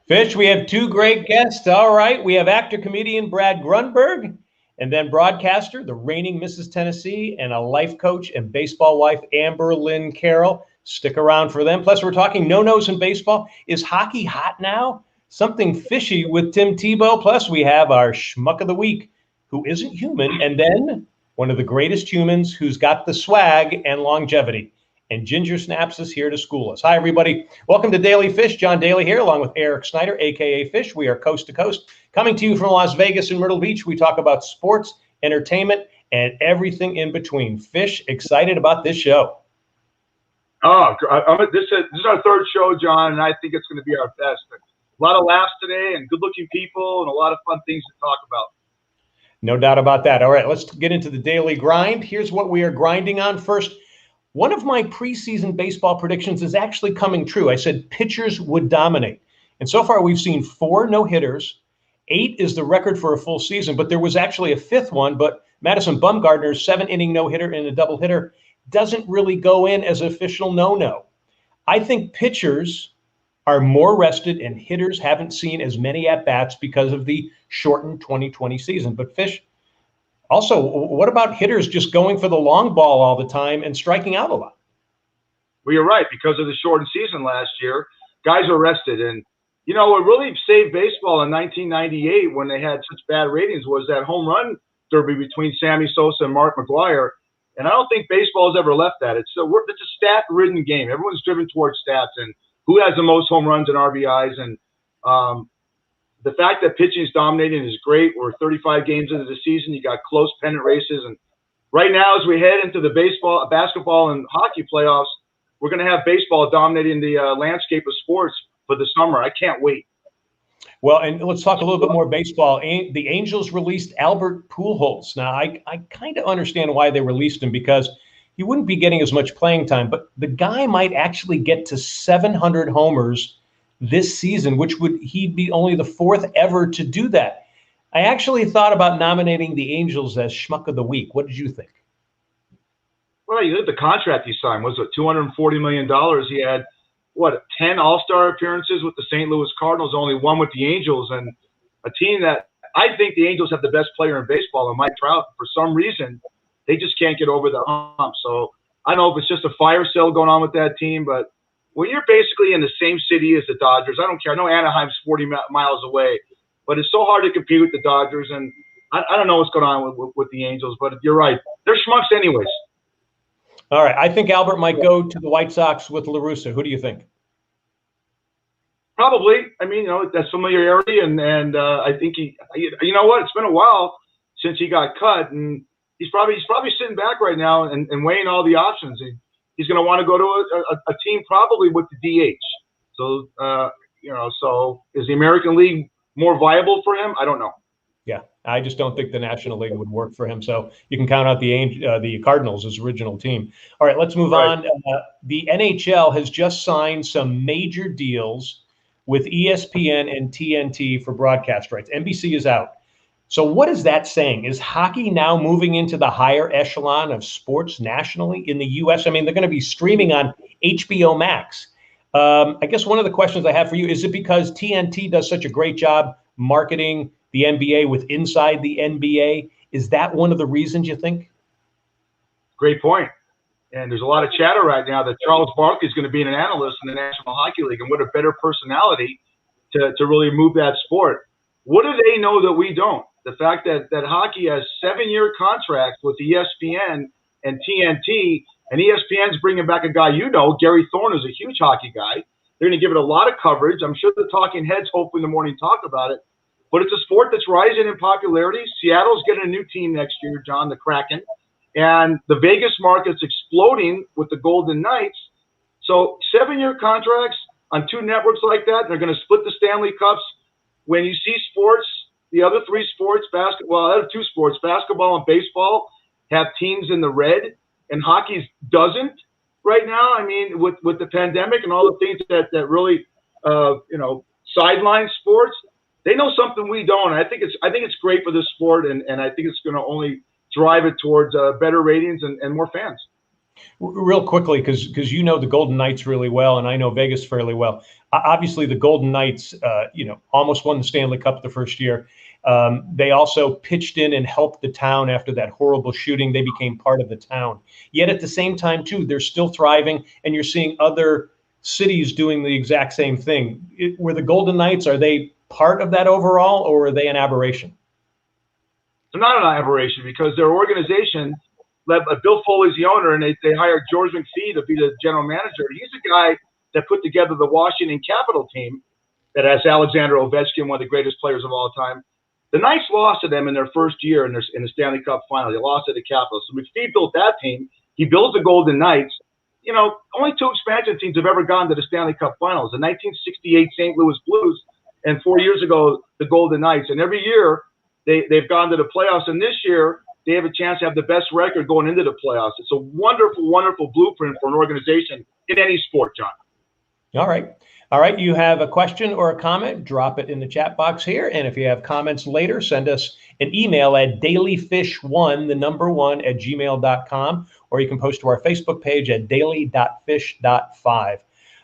Fish, we have two great guests. All right. We have actor-comedian Brad Grunberg and then broadcaster, the reigning Mrs. Tennessee, and a life coach and baseball wife, Amber Lynn Carroll. Stick around for them. Plus, we're talking no-nos in baseball. Is hockey hot now? Something fishy with Tim Tebow. Plus, we have our Schmuck of the Week, who isn't human, and then one of the greatest humans who's got the swag and longevity. And Ginger Snaps is here to school us. Hi, everybody. Welcome to Daly Fish. John Daly here, along with Eric Snyder, a.k.a. Fish. We are coast to coast. Coming to you from Las Vegas and Myrtle Beach, we talk about sports, entertainment, and everything in between. Fish, excited about this show. This is our third show, John, and I think it's going to be our best. A lot of laughs today and good-looking people and a lot of fun things to talk about. No doubt about that. All right, let's get into the daily grind. Here's what we are grinding on. First, one of my preseason baseball predictions is actually coming true. I said pitchers would dominate. And so far, we've seen 4 no-hitters. 8 is the record for a full season, but there was actually a 5th one. But Madison Bumgarner's 7-inning no-hitter and a double-hitter doesn't really go in as official no-no. I think pitchers are more rested and hitters haven't seen as many at-bats because of the shortened 2020 season. But Fish, also, what about hitters just going for the long ball all the time and striking out a lot? Well, you're right. Because of the shortened season last year, guys are rested. And, you know, what really saved baseball in 1998 when they had such bad ratings was that home run derby between Sammy Sosa and Mark McGwire. And I don't think baseball has ever left that. It's a stat-ridden game. Everyone's driven towards stats and who has the most home runs and RBIs. And the fact that pitching is dominating is great. We're 35 games into the season. You got close pennant races. And right now, as we head into the basketball, and hockey playoffs, we're going to have baseball dominating the landscape of sports for the summer. I can't wait. Well, and let's talk a little bit more baseball. The Angels released Albert Poolholtz. Now, I kind of understand why they released him because he wouldn't be getting as much playing time, but the guy might actually get to 700 homers this season, he'd be only the 4th ever to do that. I actually thought about nominating the Angels as Schmuck of the Week. What did you think? Well, you look at the contract he signed. Was it $240 million? He had, 10 All-Star appearances with the St. Louis Cardinals, only 1 with the Angels, and a team that I think the Angels have the best player in baseball, and Mike Trout. For some reason, they just can't get over the hump. So I don't know if it's just a fire sale going on with that team, but when you're basically in the same city as the Dodgers, I don't care. I know Anaheim's 40 miles away, but it's so hard to compete with the Dodgers, and I don't know what's going on with the Angels, but you're right. They're schmucks anyways. All right. I think Albert might go to the White Sox with La Russa. Who do you think? Probably. I mean, that's familiarity, and I think you know what? It's been a while since he got cut, and he's probably sitting back right now and weighing all the options. He's going to want to go to a team probably with the DH. So, so is the American League more viable for him? I don't know. Yeah, I just don't think the National League would work for him. So you can count out the Cardinals as original team. All right, let's move on. The NHL has just signed some major deals with ESPN and TNT for broadcast rights. NBC is out. So what is that saying? Is hockey now moving into the higher echelon of sports nationally in the U.S.? I mean, they're going to be streaming on HBO Max. I guess one of the questions I have for you, is it because TNT does such a great job marketing the NBA with Inside the NBA? Is that one of the reasons you think? Great point. And there's a lot of chatter right now that Charles Barkley is going to be an analyst in the National Hockey League, and what a better personality to really move that sport. What do they know that we don't? The fact that hockey has 7-year contracts with ESPN and TNT, and ESPN's bringing back a guy Gary Thorne, is a huge hockey guy. They're going to give it a lot of coverage. I'm sure the talking heads, hopefully in the morning, talk about it. But it's a sport that's rising in popularity. Seattle's getting a new team next year, John, the Kraken. And the Vegas market's exploding with the Golden Knights. So 7-year contracts on 2 networks like that, they're going to split the Stanley Cups. When you see sports, the other 3 sports, other 2 sports, basketball and baseball, have teams in the red, and hockey doesn't right now. I mean, with the pandemic and all the things that really, sideline sports, they know something we don't. I think it's great for the sport, and I think it's going to only drive it towards better ratings and more fans. Real quickly, because you know the Golden Knights really well, and I know Vegas fairly well. Obviously, the Golden Knights, almost won the Stanley Cup the first year. They also pitched in and helped the town after that horrible shooting. They became part of the town. Yet at the same time, too, they're still thriving, and you're seeing other cities doing the exact same thing. Were the Golden Knights, are they part of that overall, or are they an aberration? They're not an aberration because their organization, led by Bill Foley's the owner, and they hired George McPhee to be the general manager. He's the guy that put together the Washington Capitol team that has Alexander Ovechkin, one of the greatest players of all time. The Knights lost to them in their first year in the Stanley Cup final. They lost to the Capitals. So McPhee built that team. He built the Golden Knights. Only two expansion teams have ever gone to the Stanley Cup finals. The 1968 St. Louis Blues and 4 years ago, the Golden Knights. And every year they've gone to the playoffs. And this year they have a chance to have the best record going into the playoffs. It's a wonderful, wonderful blueprint for an organization in any sport, John. All right. All right. You have a question or a comment, drop it in the chat box here. And if you have comments later, send us an email at dalyfish1, the number 1, at gmail.com, or you can post to our Facebook page at daily.fish.5.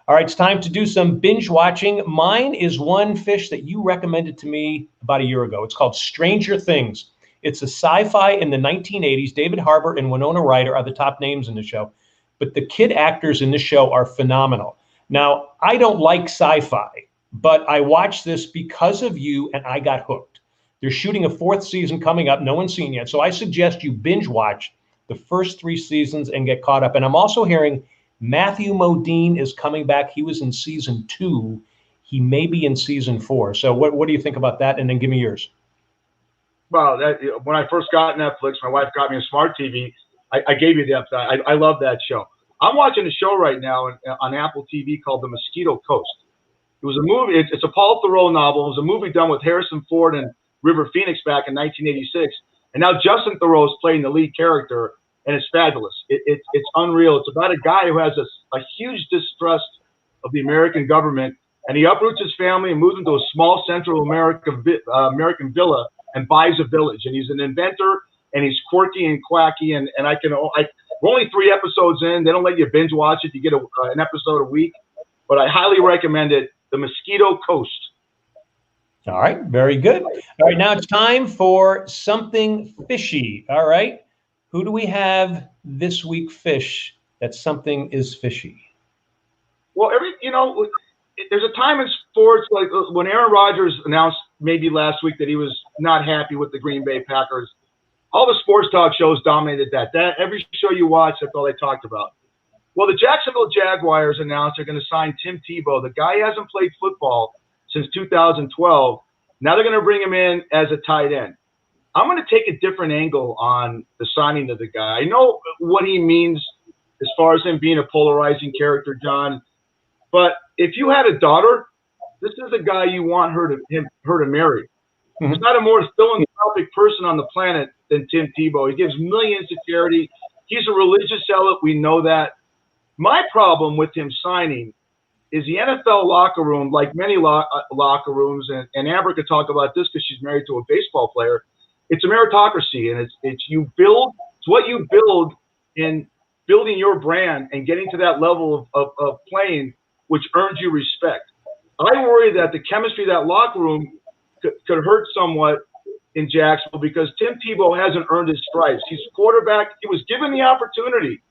All right, it's time to do some binge watching. Mine is one fish that you recommended to me about a year ago. It's called Stranger Things. It's a sci-fi in the 1980s. David Harbour and Winona Ryder are the top names in the show, but the kid actors in this show are phenomenal. Now, I don't like sci-fi, but I watched this because of you, and I got hooked. They're shooting a 4th season coming up. No one's seen yet. So I suggest you binge watch the first 3 seasons and get caught up. And I'm also hearing Matthew Modine is coming back. He was in season 2. He may be in season 4. So what do you think about that? And then give me yours. Well, when I first got Netflix, my wife got me a smart TV. I gave you the upside. I love that show. I'm watching a show right now on Apple TV called The Mosquito Coast. It was a movie. It's a Paul Theroux novel. It was a movie done with Harrison Ford and River Phoenix back in 1986. And now Justin Theroux is playing the lead character, and it's fabulous. It's unreal. It's about a guy who has a huge distrust of the American government, and he uproots his family and moves into a small Central American villa and buys a village. And he's an inventor, and he's quirky and quacky. And we're only 3 episodes in. They don't let you binge watch it. You get an episode a week. But I highly recommend it, The Mosquito Coast. All right, very good. All right, now it's time for something fishy. All right, who do we have this week fish that something is fishy? Well, there's a time in sports, like when Aaron Rodgers announced maybe last week that he was not happy with the Green Bay Packers. All the sports talk shows dominated that. Every show you watch, that's all they talked about. Well, the Jacksonville Jaguars announced they're going to sign Tim Tebow. The guy hasn't played football since 2012. Now they're going to bring him in as a tight end. I'm going to take a different angle on the signing of the guy. I know what he means as far as him being a polarizing character, John. But if you had a daughter, this is a guy you want her to marry. Mm-hmm. There's not a more philanthropic person on the planet than Tim Tebow. He gives millions to charity. He's a religious zealot. We know that. My problem with him signing is the NFL locker room, like many locker rooms, and Amber could talk about this because she's married to a baseball player. It's a meritocracy, and it's what you build in building your brand and getting to that level of playing, which earns you respect. I worry that the chemistry of that locker room could hurt somewhat in Jacksonville because Tim Tebow hasn't earned his stripes. He's quarterback. He was given the opportunity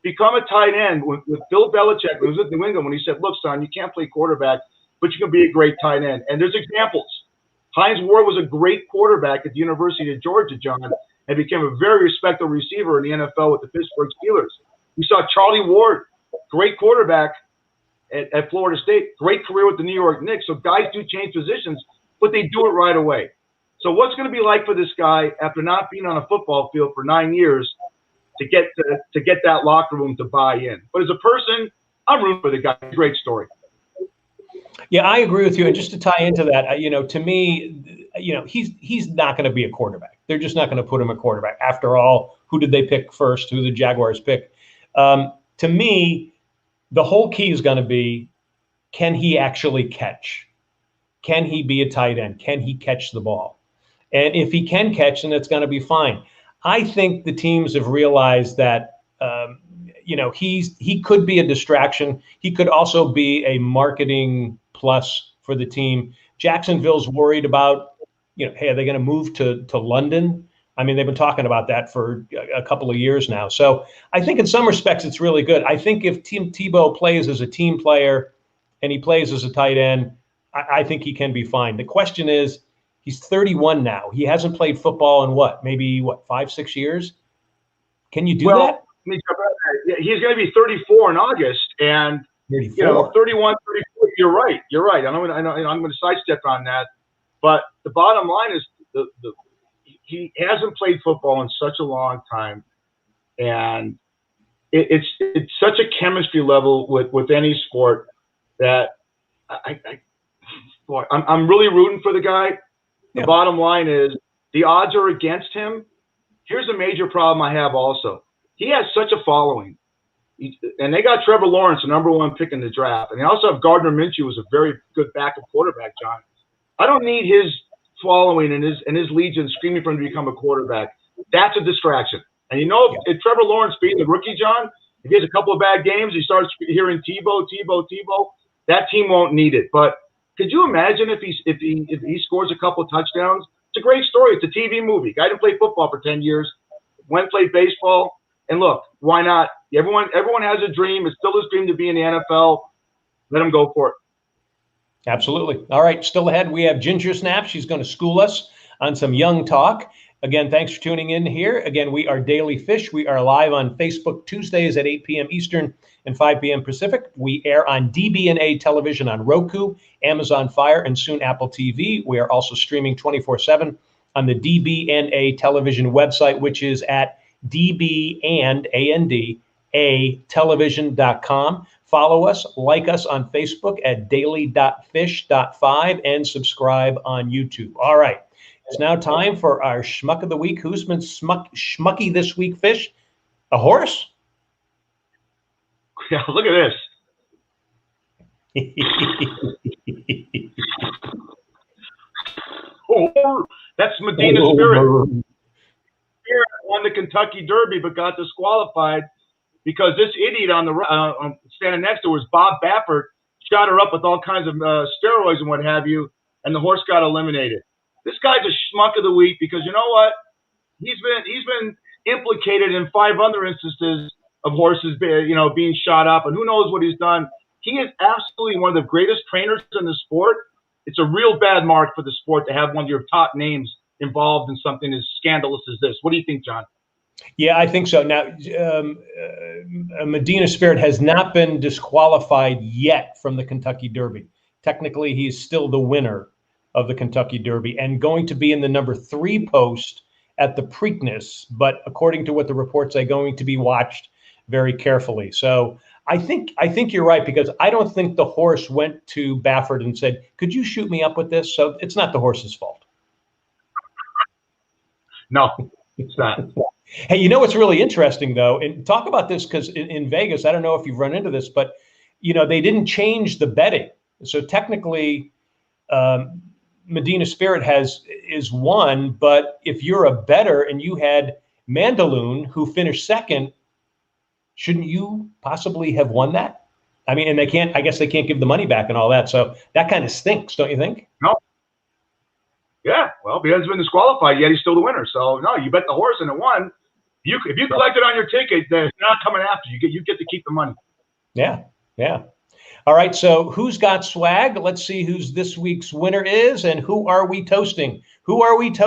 become a tight end with Bill Belichick, who was at New England, when he said, look, son, you can't play quarterback, but you can be a great tight end. And there's examples. Hines Ward was a great quarterback at the University of Georgia, John, and became a very respectable receiver in the NFL with the Pittsburgh Steelers. We saw Charlie Ward, great quarterback at Florida State, great career with the New York Knicks. So guys do change positions, but they do it right away. So what's going to be like for this guy after not being on a football field for 9 years to get that locker room to buy in? But as a person, I'm rooting for the guy. Great story. Yeah, I agree with you. And just to tie into that, to me, he's not going to be a quarterback. They're just not going to put him a quarterback. After all, who did they pick first? Who the Jaguars pick? To me, the whole key is going to be, can he actually catch? Can he be a tight end? Can he catch the ball? And if he can catch, then it's going to be fine. I think the teams have realized that you know, he could be a distraction. He could also be a marketing plus for the team. Jacksonville's worried about, you know, hey, are they going to move to London? I mean, they've been talking about that for a couple of years now. So I think in some respects it's really good. I think if Tim Tebow plays as a team player and he plays as a tight end, I think he can be fine. The question is, he's 31 now. He hasn't played football in maybe 5, 6 years? Can you do that? He's going to be 34 in August, and 34. You know, 31, 34. You're right. You're right. I'm going to sidestep on that, but the bottom line is he hasn't played football in such a long time, and it's such a chemistry level with any sport that I'm really rooting for the guy. The bottom line is the odds are against him. Here's a major problem I have also. He has such a following. And they got Trevor Lawrence, the #1 pick in the draft. And they also have Gardner Minshew, who's a very good backup quarterback, John. I don't need his following and his legion screaming for him to become a quarterback. That's a distraction. And you know, if Trevor Lawrence being the rookie, John, if he has a couple of bad games, he starts hearing Tebow, that team won't need it. But could you imagine if he scores a couple of touchdowns? It's a great story. It's a TV movie. Guy didn't play football for 10 years, went played baseball. And look, why not? Everyone has a dream. It's still his dream to be in the NFL. Let him go for it. Absolutely. All right. Still ahead, we have Ginger Snap. She's going to school us on some young talk. Again, thanks for tuning in here. Again, we are Daly Fish. We are live on Facebook Tuesdays at 8 p.m. Eastern and 5 p.m. Pacific. We air on DBNA television on Roku, Amazon Fire, and soon Apple TV. We are also streaming 24/7 on the DBNA television website, which is at dbandatelevision.com. Follow us, like us on Facebook at daily.fish.5, and subscribe on YouTube. All right. It's now time for our Schmuck of the Week. Who's been schmucky this week, Fish? A horse? Yeah, look at this. Oh, that's Medina Spirit. Won the Kentucky Derby but got disqualified because this idiot on the standing next to her was Bob Baffert, shot her up with all kinds of steroids and what have you, and the horse got eliminated. This guy's a schmuck of the week because you know what? He's been implicated in 5 other instances of horses being shot up, and who knows what he's done. He is absolutely one of the greatest trainers in the sport. It's a real bad mark for the sport to have one of your top names involved in something as scandalous as this. What do you think, John? Yeah, I think so. Now, Medina Spirit has not been disqualified yet from the Kentucky Derby. Technically, he is still the winner of the Kentucky Derby and going to be in the #3 post at the Preakness. But according to what the reports say, going to be watched very carefully. So I think you're right, because I don't think the horse went to Baffert and said, "Could you shoot me up with this?" So it's not the horse's fault. No, it's not. Hey, you know what's really interesting, though, and talk about this because in Vegas, I don't know if you've run into this, but, you know, they didn't change the betting. So technically, Medina Spirit is won, but if you're a bettor and you had Mandaloun, who finished second, shouldn't you possibly have won that? I mean, and I guess they can't give the money back and all that. So that kind of stinks, don't you think? No. Yeah, well, he hasn't been disqualified yet. He's still the winner. So no, you bet the horse and it won. If you collect it on your ticket, they're not coming after you. You get to keep the money. Yeah. All right. So who's got swag? Let's see who's this week's winner is, and who are we toasting? We're going to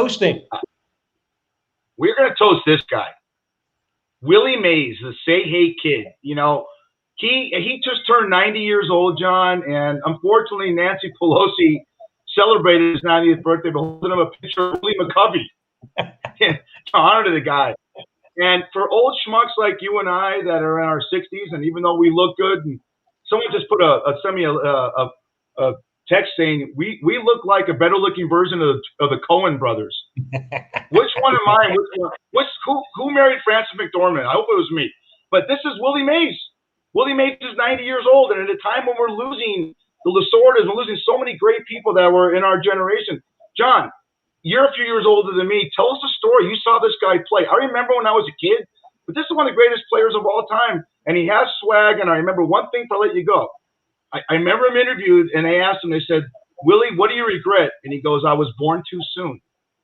toast this guy, Willie Mays, the Say Hey Kid. You know, he just turned 90 years old, John, and unfortunately, Nancy Pelosi celebrated his 90th birthday by holding him a picture of Willie McCovey to honor to the guy. And for old schmucks like you and I that are in our 60s, and even though we look good, and someone just put send me a text saying we look like a better looking version of the Coen brothers. Which one am I? Who married Frances McDormand? I hope it was me. But this is Willie Mays. Willie Mays is 90 years old, and at a time when we're losing the Lasordas, we're losing so many great people that were in our generation. John, you're a few years older than me. Tell us a story. You saw this guy play. I remember when I was a kid, but this is one of the greatest players of all time. And he has swag. And I remember one thing before I let you go. I remember him interviewed, and they asked him, they said, Willie, what do you regret? And he goes, I was born too soon.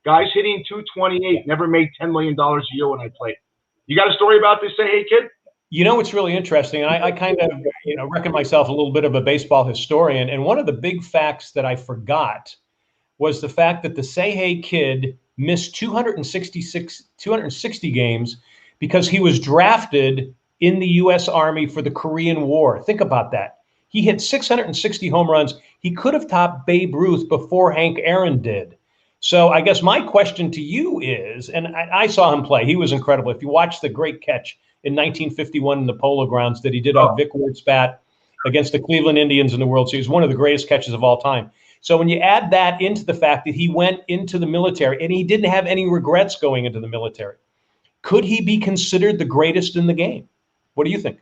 Guys hitting 228 never made $10 million a year when I played. You got a story about this, Say Hey Kid? You know, it's really interesting. And I kind of, reckon myself a little bit of a baseball historian. And one of the big facts that I forgot was the fact that the Say Hey Kid missed 260 games because he was drafted in the U.S. Army for the Korean War. Think about that. He hit 660 home runs. He could have topped Babe Ruth before Hank Aaron did. So I guess my question to you is, and I saw him play. He was incredible. If you watch the great catch in 1951 in the Polo Grounds that he did on Vic Wertz' bat against the Cleveland Indians in the World Series, one of the greatest catches of all time. So when you add that into the fact that he went into the military and he didn't have any regrets going into the military, could he be considered the greatest in the game? What do you think?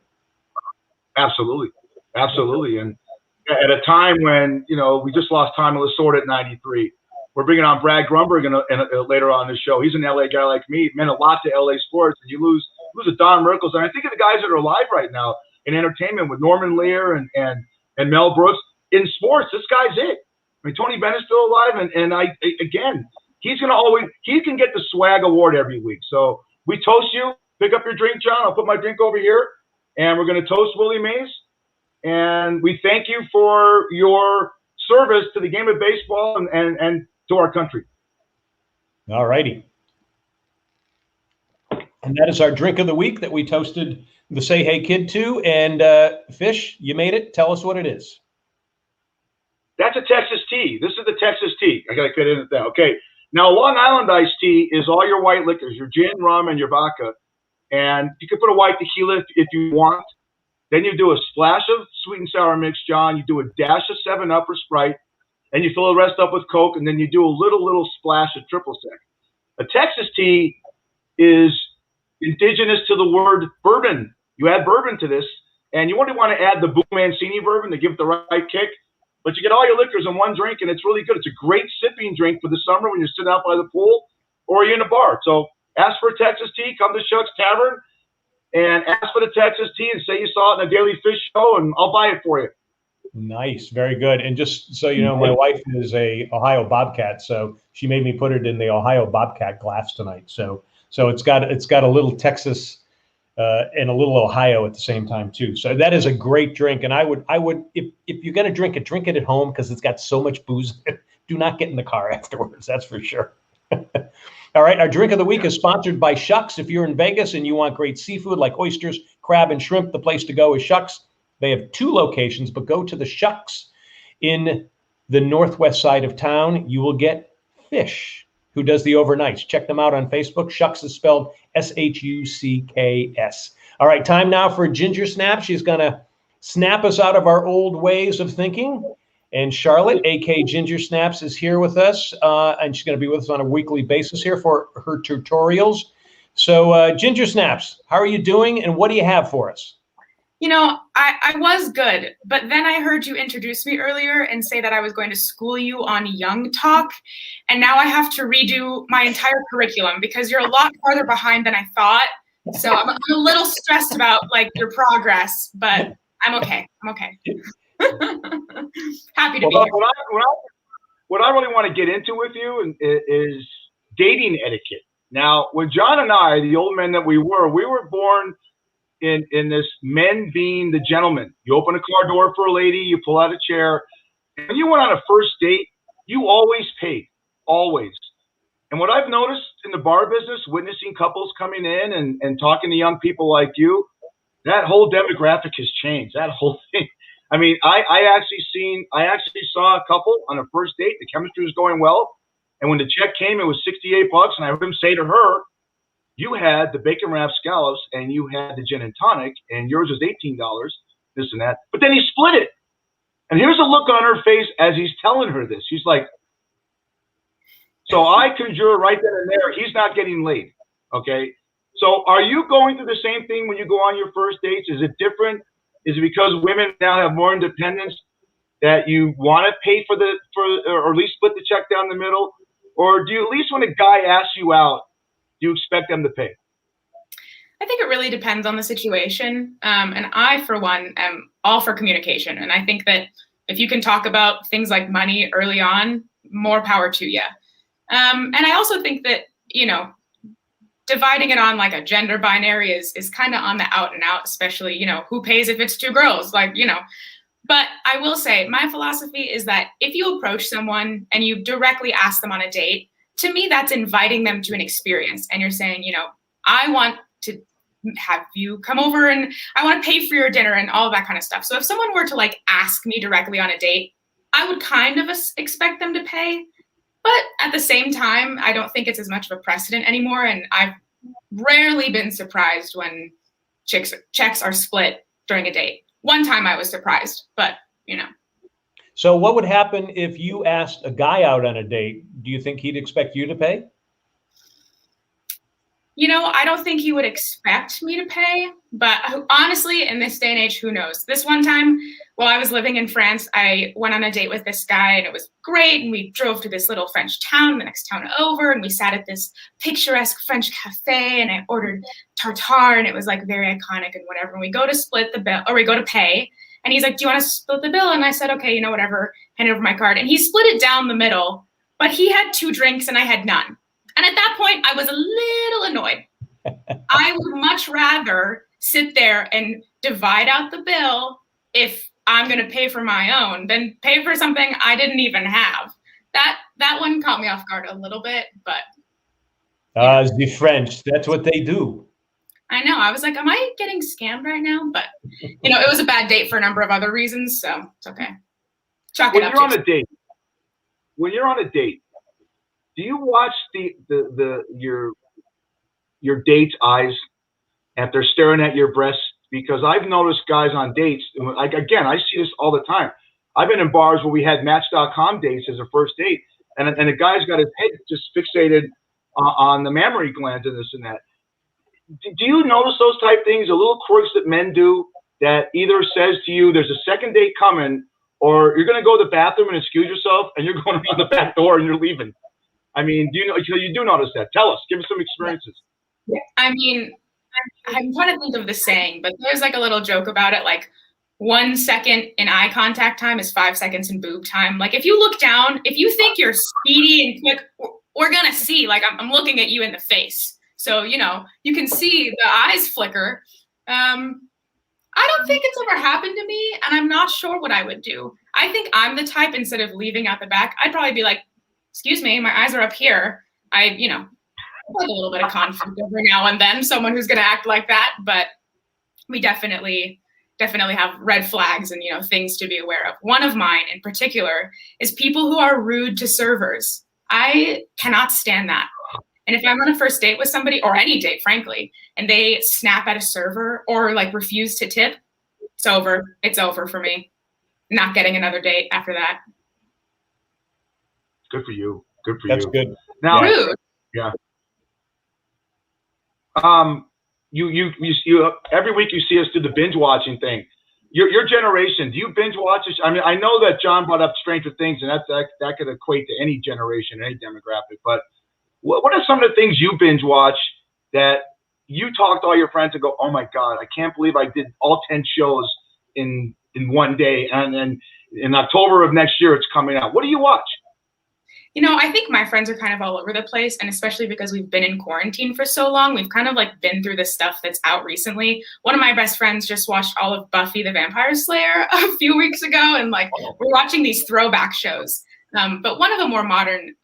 Absolutely. Absolutely. And at a time when, we just lost Tommy Lasorda at 93, we're bringing on Brad Grunberg later on the show. He's an LA guy like me. It meant a lot to LA sports. And you lose a Don Merkles. And I think of the guys that are alive right now in entertainment with Norman Lear and Mel Brooks. In sports, this guy's it. I mean, Tony Bennett's still alive. And again, he can get the swag award every week. So we toast you. Pick up your drink, John. I'll put my drink over here. And we're going to toast Willie Mays. And we thank you for your service to the game of baseball and to our country. All righty. And that is our drink of the week that we toasted the Say Hey Kid to. And Fish, you made it. Tell us what it is. That's a Texas tea. This is the Texas tea. I got to get into that. Okay. Now, Long Island iced tea is all your white liquors, your gin, rum, and your vodka. And you can put a white tequila if you want. Then you do a splash of sweet and sour mix, John. You do a dash of 7-Up or Sprite. And you fill the rest up with Coke. And then you do a little splash of triple sec. A Texas tea is indigenous to the word bourbon. You add bourbon to this. And you only want to add the Boo Mancini bourbon to give it the right kick. But you get all your liquors in one drink, and it's really good. It's a great sipping drink for the summer when you're sitting out by the pool or you're in a bar. So ask for a Texas tea. Come to Shuck's Tavern. And ask for the Texas tea and say you saw it in a Daly Fish show, and I'll buy it for you. Nice. Very good. And just so you know, my wife is a Ohio Bobcat, so she made me put it in the Ohio Bobcat glass tonight. So it's got a little Texas and a little Ohio at the same time too. So that is a great drink. And I would if you're going to drink it at home because it's got so much booze. Do not get in the car afterwards. That's for sure. All right, our drink of the week is sponsored by Schmuck. If you're in Vegas and you want great seafood like oysters, crab, and shrimp, the place to go is Schmuck. They have 2 locations, but go to the Schmuck in the northwest side of town. You will get Fish, who does the overnights. Check them out on Facebook. Schmuck is spelled Shucks. All right, time now for Ginger Snap. She's going to snap us out of our old ways of thinking. And Charlotte, a.k.a. Ginger Snaps, is here with us, and she's going to be with us on a weekly basis here for her tutorials. So, Ginger Snaps, how are you doing, and what do you have for us? I was good, but then I heard you introduce me earlier and say that I was going to school you on Young Talk, and now I have to redo my entire curriculum because you're a lot farther behind than I thought. So I'm a little stressed about, your progress, but I'm okay. Happy to be here. What I really want to get into with you is dating etiquette. Now, when John and I, the old men that we were born in this men being the gentleman. You open a car door for a lady, you pull out a chair. And when you went on a first date, you always paid, always. And what I've noticed in the bar business, witnessing couples coming in and talking to young people like you, that whole demographic has changed. That whole thing. I mean, I actually saw a couple on a first date. The chemistry was going well. And when the check came, it was $68. And I heard him say to her, you had the bacon wrapped scallops and you had the gin and tonic and yours was $18, this and that. But then he split it. And here's a look on her face as he's telling her this. She's like, so I conjure right then and there, he's not getting laid. Okay. So are you going through the same thing when you go on your first dates? Is it different? Is it because women now have more independence that you want to pay or at least split the check down the middle? Or do you, at least when a guy asks you out, do you expect them to pay? I think it really depends on the situation. And I, for one, am all for communication. And I think that if you can talk about things like money early on, more power to you. And I also think that, you know, dividing it on like a gender binary is kind of on the out and out, especially, you know, who pays if it's two girls, like, you know. But I will say my philosophy is that if you approach someone and you directly ask them on a date, to me, that's inviting them to an experience. And you're saying, you know, I want to have you come over and I want to pay for your dinner and all of that kind of stuff. So if someone were to like ask me directly on a date, I would kind of expect them to pay. But at the same time, I don't think it's as much of a precedent anymore. And I've rarely been surprised when checks are split during a date. One time I was surprised, but you know. So what would happen if you asked a guy out on a date? Do you think he'd expect you to pay? You know, I don't think he would expect me to pay, but honestly, in this day and age, who knows? This one time, while I was living in France, I went on a date with this guy and it was great. And we drove to this little French town, the next town over, and we sat at this picturesque French cafe and I ordered tartare and it was like very iconic and whatever. And we go to split the bill, or we go to pay. And he's like, do you want to split the bill? And I said, okay, you know, whatever, hand over my card. And he split it down the middle, but he had 2 drinks and I had none. And at that point, I was a little annoyed. I would much rather sit there and divide out the bill if I'm going to pay for my own than pay for something I didn't even have. That one caught me off guard a little bit, but. The French, that's what they do. I know. I was like, am I getting scammed right now? But, you know, it was a bad date for a number of other reasons, so it's okay. Chalk it up. When you're on a date, do you watch your date's eyes if they're staring at your breasts? Because I've noticed guys on dates, again, I see this all the time. I've been in bars where we had Match.com dates as a first date, and the guy's got his head just fixated on the mammary glands and this and that. Do you notice those type things, the little quirks that men do that either says to you there's a second date coming, or you're going to go to the bathroom and excuse yourself and you're going around the back door and you're leaving? I mean, you do notice that? Tell us. Give us some experiences. I mean, I'm trying to think of the saying, but there's like a little joke about it. Like 1 second in eye contact time is 5 seconds in boob time. Like if you look down, if you think you're speedy and quick, we're going to see, like I'm looking at you in the face. So, you know, you can see the eyes flicker. I don't think it's ever happened to me, and I'm not sure what I would do. I think I'm the type, instead of leaving out the back, I'd probably be like, excuse me, my eyes are up here. You know, like a little bit of conflict every now and then, someone who's going to act like that. But we definitely have red flags and, you know, things to be aware of. One of mine in particular is people who are rude to servers. I cannot stand that. And if I'm on a first date with somebody, or any date, frankly, and they snap at a server or like refuse to tip, it's over. It's over for me. Not getting another date after that. Good for you. Good for That's you. good. Now, rude. Yeah. You every week you see us do the binge watching thing. Your generation, do you binge watch? I mean, I know that John brought up Stranger Things, and that could equate to any generation, any demographic. But what are some of the things you binge watch that you talk to all your friends and go, oh my God, I can't believe I did all 10 shows in one day, and then in October of next year it's coming out. What do you watch? You know, I think my friends are kind of all over the place, and especially because we've been in quarantine for so long, we've kind of like been through the stuff that's out recently. One of my best friends just watched all of Buffy the Vampire Slayer a few weeks ago, and like we're watching these throwback shows. But one of the more modern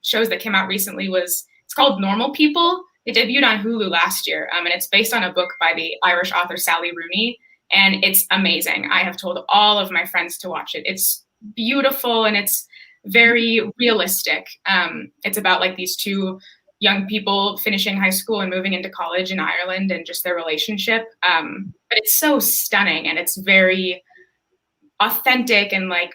shows that came out recently it's called Normal People. It debuted on Hulu last year, and it's based on a book by the Irish author Sally Rooney, and it's amazing. I have told all of my friends to watch it. It's beautiful, and it's very realistic. It's about like these 2 young people finishing high school and moving into college in Ireland and just their relationship. But it's so stunning, and it's very authentic, and like,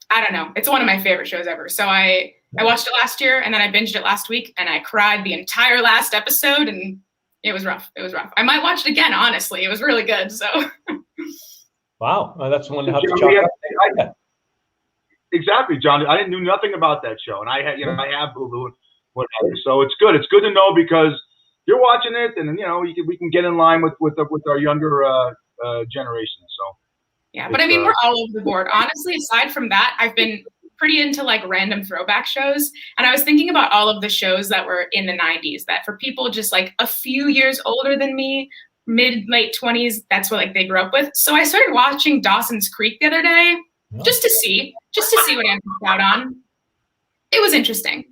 I don't know, it's one of my favorite shows ever. So I watched it last year, and then I binged it last week, and I cried the entire last episode, and it was rough. It was rough. I might watch it again, honestly. It was really good. So. Wow. That's one to have to chalk up. Exactly, John. I knew nothing about that show, and I have Hulu and whatever. So it's good. It's good to know, because you're watching it, and we can get in line with our younger generation. So yeah, but I mean, we're all over the board. Honestly, aside from that, I've been pretty into like random throwback shows, and I was thinking about all of the shows that were in the 90s that for people just like a few years older than me, mid-late 20s, that's what like they grew up with. So I started watching Dawson's Creek the other day just to see what I missed out on. It was interesting.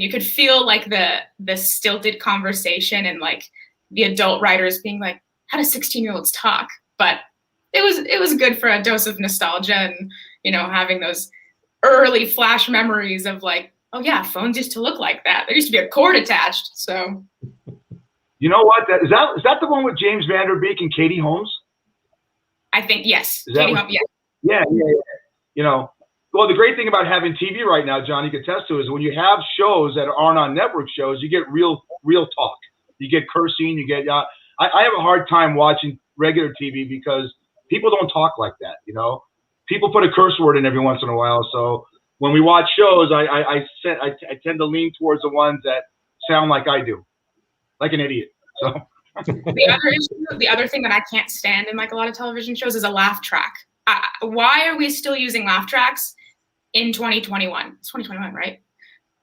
You could feel like the stilted conversation and like the adult writers being like, how do 16-year-olds talk? But it was good for a dose of nostalgia and, having those early flash memories of like, oh yeah, phones used to look like that. There used to be a cord attached. So you know what? Is that the one with James Van Der Beek and Katie Holmes? I think yes. Katie Holmes, yeah. Well, the great thing about having TV right now, John, you can attest to, is when you have shows that aren't on network shows, you get real talk. You get cursing. You get. I have a hard time watching regular TV because people don't talk like that. People put a curse word in every once in a while. So when we watch shows, I tend to lean towards the ones that sound like I do, like an idiot. So the other thing that I can't stand in like a lot of television shows is a laugh track. Why are we still using laugh tracks in 2021? It's 2021, right?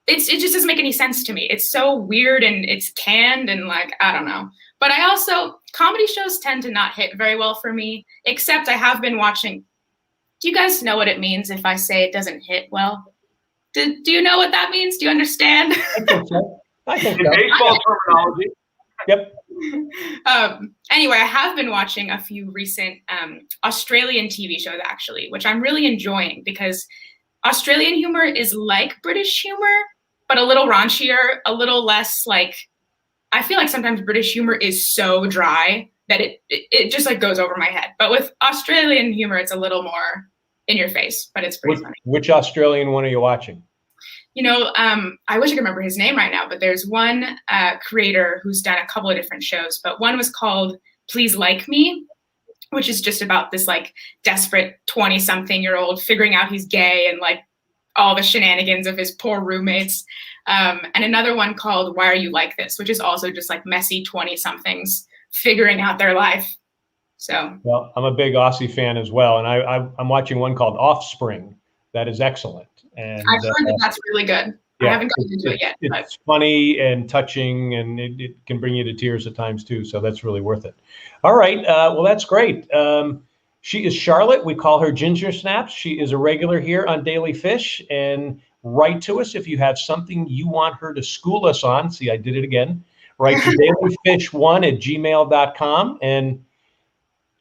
It just doesn't make any sense to me. It's so weird and it's canned and like, I don't know. But I also, comedy shows tend to not hit very well for me, except I have been watching. Do you guys know what it means if I say it doesn't hit well? Do you know what that means? Do you understand? I think in baseball terminology. Yep. Anyway, I have been watching a few recent Australian TV shows, actually, which I'm really enjoying because Australian humor is like British humor, but a little raunchier, a little less like, I feel like sometimes British humor is so dry that it just like goes over my head. But with Australian humor, it's a little more in your face, but it's pretty funny. Which Australian one are you watching? I wish I could remember his name right now, but there's one creator who's done a couple of different shows, but one was called Please Like Me, which is just about this like desperate 20-something-year-old figuring out he's gay and like all the shenanigans of his poor roommates. And another one called Why Are You Like This, which is also just like messy 20-somethings figuring out their life. So, well, I'm a big Aussie fan as well, and I'm watching one called Offspring that is excellent. And I've heard that's really good. Yeah, I haven't gotten into it yet. It's funny and touching, and it can bring you to tears at times too. So that's really worth it. All right. Well, that's great. She is Charlotte. We call her Ginger Snaps. She is a regular here on Daly Fish. And write to us if you have something you want her to school us on. See, I did it again. Write to dailyfish1@gmail.com. And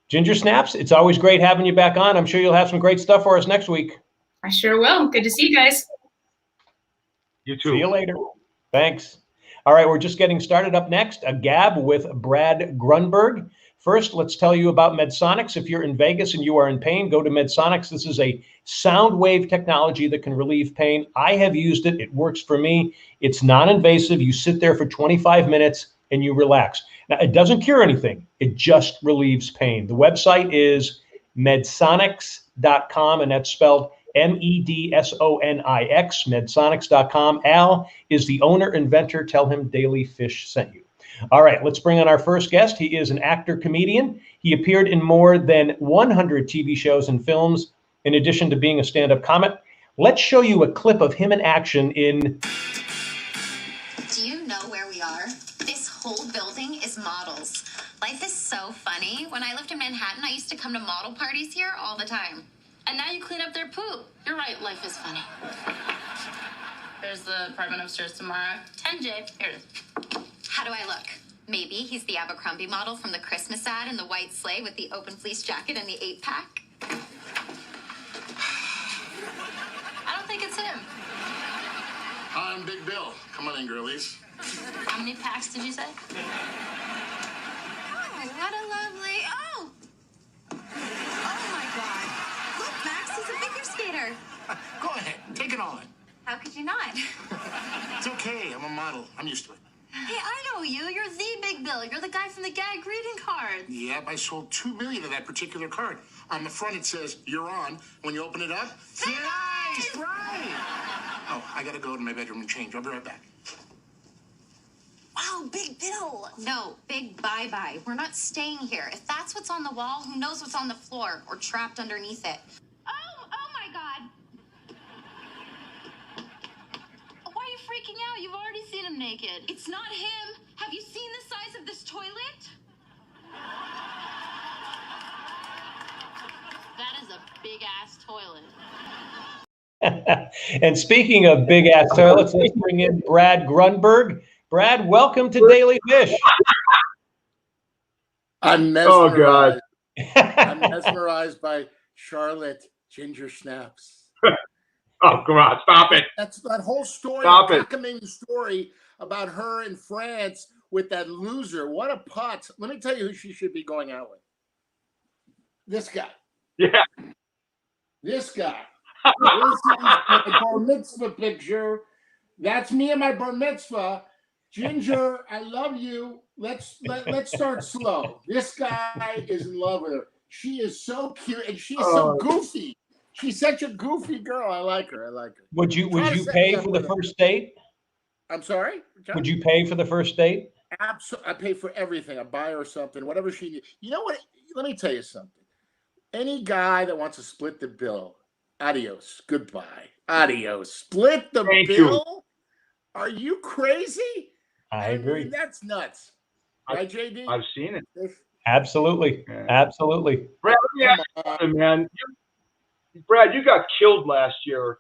Ginger Snaps, it's always great having you back on. I'm sure you'll have some great stuff for us next week. I sure will. Good to see you guys. You too. See you later. Thanks. All right, we're just getting started. Up next, a gab with Brad Grunberg. First, let's tell you about Medsonics. If you're in Vegas and you are in pain, go to Medsonics. This is a sound wave technology that can relieve pain. I have used it. It works for me. It's non-invasive. You sit there for 25 minutes and you relax. Now, it doesn't cure anything. It just relieves pain. The website is medsonics.com, and that's spelled MEDSONIX, medsonics.com. Al is the owner, inventor. Tell him Daly Fish sent you. All right, let's bring on our first guest. He is an actor, comedian. He appeared in more than 100 TV shows and films, in addition to being a stand-up comic. Let's show you a clip of him in action in... Do you know where we are? This whole building is models. Life is so funny. When I lived in Manhattan, I used to come to model parties here all the time. And now you clean up their poop. You're right, life is funny. There's the apartment upstairs tomorrow. 10J. Here it is. How do I look? Maybe he's the Abercrombie model from the Christmas ad in the white sleigh with the open fleece jacket and the 8-pack. I don't think it's him. I'm Big Bill. Come on in, girlies. How many packs did you say? Oh, what a lovely... Oh! Oh, my God. Look, Max, he's a figure skater. Go ahead. Take it on. How could you not? It's okay. I'm a model. I'm used to it. Hey, I know you. You're the Big Bill. You're the guy from the gag greeting cards. Yep, I sold 2 million of that particular card. On the front, it says, "You're on." When you open it up, nice, right? Oh, I gotta go to my bedroom and change. I'll be right back. Wow, Wow, Big Bill. No, big bye-bye. We're not staying here. If that's what's on the wall, who knows what's on the floor or trapped underneath it? Oh my God. Why are you freaking out? You've already seen him naked. It's not him. Have you seen the size of this toilet? That is a big-ass toilet. And speaking of big ass toilets, let's bring in Brad Grunberg. Brad, welcome to Daly Fish. I'm mesmerized. I'm mesmerized by Charlotte Ginger Snaps. Oh, come on, stop it. That's that whole story, Stop the it. cockamamie story about her in France with that loser. What a putz. Let me tell you who she should be going out with. This guy. Yeah. This guy. This is my bar mitzvah picture. That's me and my bar mitzvah. Ginger, I love you. Let's start slow. This guy is in love with her. She is so cute and she is so goofy. She's such a goofy girl. I like her. Would you pay for the first date? I'm sorry? John? Would you pay for the first date? Absolutely. I pay for everything. I buy her something, whatever she needs. You know what? Let me tell you something. Any guy that wants to split the bill, adios. Goodbye. Adios. Split the bill? Are you crazy? I agree. mean, that's nuts. Right, JD? I've seen it. Absolutely. Yeah. Absolutely. Brad, let me ask you something, man. Brad, you got killed last year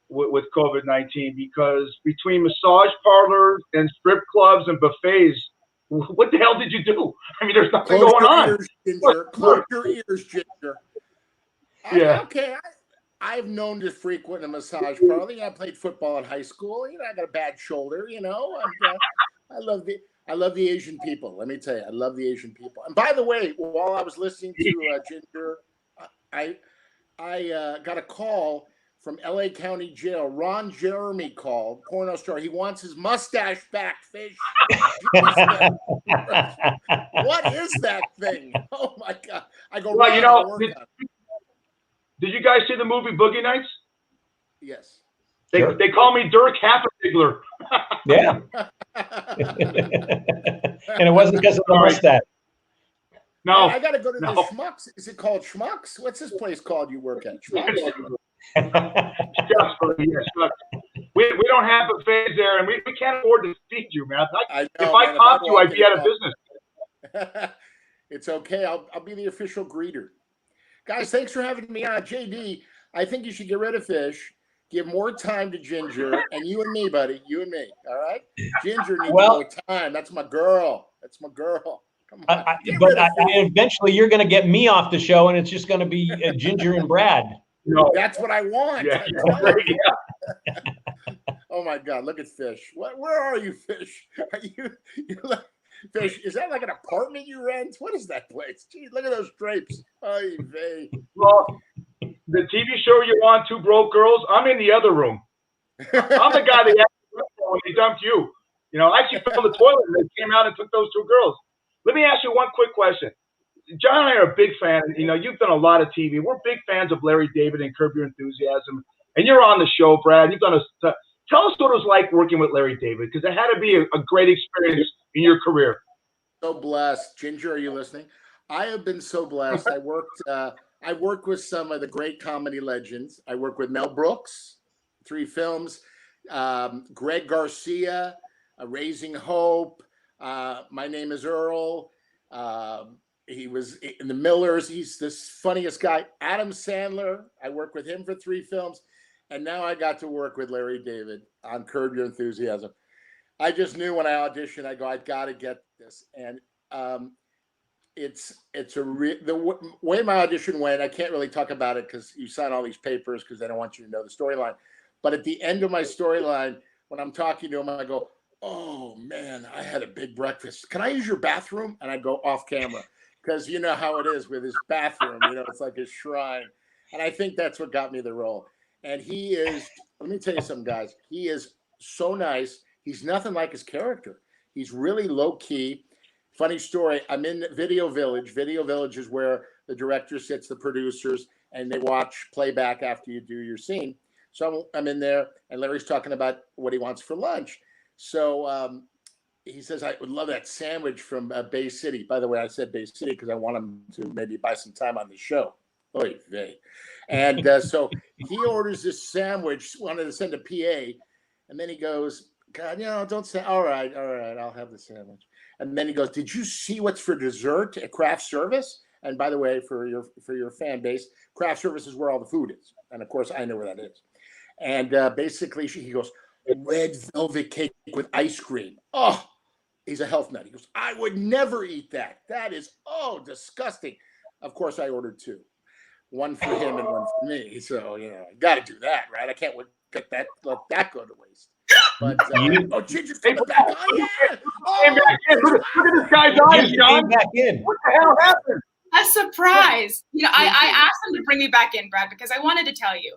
with COVID-19 because between massage parlors and strip clubs and buffets, what the hell did you do? I mean, there's nothing going on. Close your ears, Ginger. Yeah. Okay. I've known to frequent a massage parlor. I played football in high school. I got a bad shoulder. I love the Asian people. Let me tell you, I love the Asian people. And by the way, while I was listening to Ginger, I got a call from LA County Jail. Ron Jeremy called, porno star. He wants his mustache back, Fish. What is that thing? Oh my God. I go, well, did you guys see the movie Boogie Nights? Yes. They call me Dirk Halfenbigler. Yeah. And it wasn't because of the mustache. No. I got to go to the Schmucks. Is it called Schmucks? What's this place called you work at? Schmucks? We don't have buffets there, and we can't afford to feed you, man. If I caught you, I'd be out of business. It's okay. I'll be the official greeter. Guys, thanks for having me on. JD, I think you should get rid of Fish, give more time to Ginger, and you and me, buddy. You and me. All right? Ginger needs more time. That's my girl. Come on. Eventually, you're going to get me off the show, and it's just going to be Ginger and Brad. No, that's what I want. Yeah. Oh my God! Look at Fish. Where are you, Fish? Are you Fish? Is that like an apartment you rent? What is that place? Gee, look at those drapes. Oy vey. Well, the TV show you're on, Two Broke Girls. I'm in the other room. I'm the guy that when they dumped you. I actually fell in the toilet and they came out and took those two girls. Let me ask you one quick question. John and I are a big fan. You've done a lot of TV. We're big fans of Larry David and Curb Your Enthusiasm. And you're on the show, Brad. You've done tell us what it was like working with Larry David, because it had to be a great experience in your career. So blessed. Ginger, are you listening? I have been so blessed. I worked with some of the great comedy legends. I worked with Mel Brooks, 3 films. Greg Garcia, Raising Hope. My Name is Earl. He was in The Millers. He's the funniest guy. Adam Sandler. I worked with him for 3 films. And now I got to work with Larry David on Curb Your Enthusiasm. I just knew when I auditioned, I got to get this. And the way my audition went, I can't really talk about it because you sign all these papers because they don't want you to know the storyline. But at the end of my storyline, when I'm talking to him, I go, "Oh man, I had a big breakfast. Can I use your bathroom?" And I go off camera because you know how it is with his bathroom. It's like his shrine. And I think that's what got me the role. And he is, let me tell you something, guys. He is so nice. He's nothing like his character. He's really low key. Funny story. I'm in Video Village. Video Village is where the director sits, the producers, and they watch playback after you do your scene. So I'm in there, and Larry's talking about what he wants for lunch. So he says, I would love that sandwich from Bay City. By the way, I said Bay City because I want him to maybe buy some time on the show. Oy vey. And so he orders this sandwich, wanted to send a PA. And then he goes, God, don't say, all right, I'll have the sandwich. And then he goes, did you see what's for dessert at craft service? And by the way, for your fan base, craft service is where all the food is. And of course, I know where that is. And basically, he goes, red velvet cake with ice cream. Oh, he's a health nut. He goes, I would never eat that. That is, disgusting. Of course, I ordered 2. One for him and one for me. So, I got to do that, right? I can't let that go to waste. But, Ginger's coming back on. Yeah. Look at this guy's eyes, John. Back in. What the hell happened? A surprise. I asked them to bring me back in, Brad, because I wanted to tell you.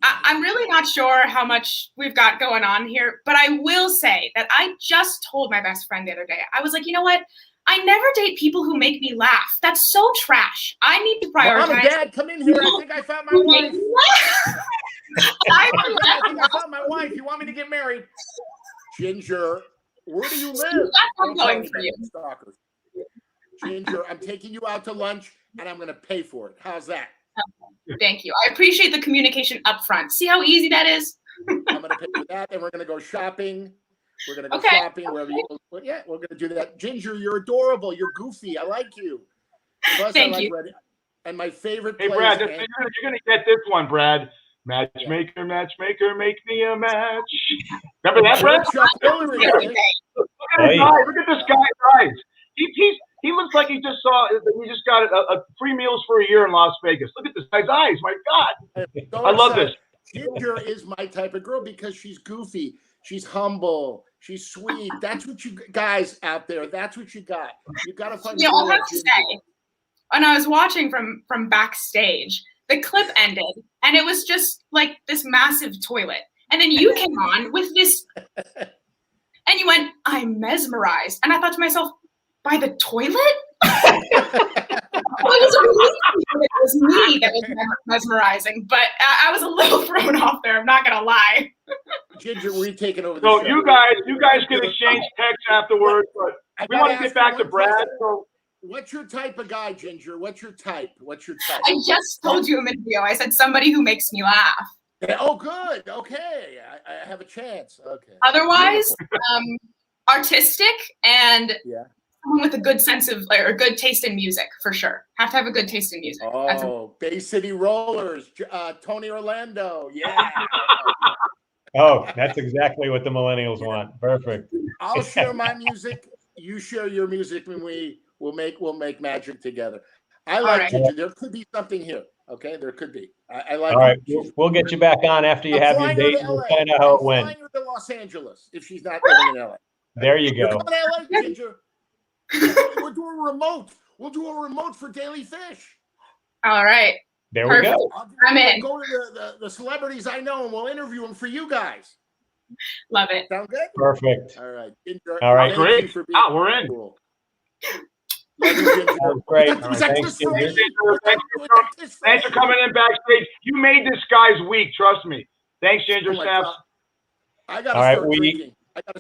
I'm really not sure how much we've got going on here, but I will say that I just told my best friend the other day. I was like, you know what? I never date people who make me laugh. That's so trash. I need to prioritize. Mom and Dad, come in here. I think I found my wife. I think I found my wife. You want me to get married? Ginger, where do you live? That's what I'm going for you. Stalkers. Ginger, I'm taking you out to lunch, and I'm going to pay for it. How's that? Thank you. I appreciate the communication up front. See how easy that is? I'm going to pay for that, and we're going to go shopping. We're going to go shopping wherever you go. Yeah, we're going to do that. Ginger, you're adorable. You're goofy. I like you. Plus, Thank you. Red. And my favorite place. Hey, Brad, you're going to get this one, Brad. Matchmaker, matchmaker, make me a match. Remember that, Brad? Look at his eyes. Look at this guy's eyes. He looks like he just got a free meals for a year in Las Vegas. Look at this guy's eyes. My God. I love this. Ginger is my type of girl because she's goofy. She's humble. She's sweet. That's what you guys out there. That's what you got. You got to find. I'll have to say, when I was watching from backstage, the clip ended, and it was just like this massive toilet. And then you came on with this, and you went, "I'm mesmerized," and I thought to myself, "By the toilet?" It was me that was mesmerizing, but I was a little thrown off there. I'm not gonna lie. Ginger, we're taking over. So you guys can exchange texts afterwards, but we want to get back to Brad. So, what's your type of guy, Ginger? What's your type? I just told you a minute ago. I said somebody who makes me laugh. Yeah, oh, good. Okay, I have a chance. Okay. Otherwise, artistic and. Yeah. Someone with a good sense of or good taste in music, for sure. Have to have a good taste in music. Bay City Rollers, Tony Orlando, yeah. That's exactly what the millennials want. Perfect. I'll share my music. You share your music, and we'll make magic together. I like Ginger. There could be something here. Okay, there could be. I like. All right, we'll get you back on after you have your date. We'll find out how it went. Flying her to Los Angeles if she's not living in LA. There you go. Come on, LA, Ginger. We'll do a remote. We'll do a remote for Daly Fish. All right. There we go. I'm in. Go to the celebrities I know, and we'll interview them for you guys. Love it. Sound good? Perfect. All right. All right. Great. We're in. Cool. Great. All right. Thanks, Ginger. Thanks for coming in backstage. You made this guy's week. Trust me. Thanks, Ginger. Snaps. I gotta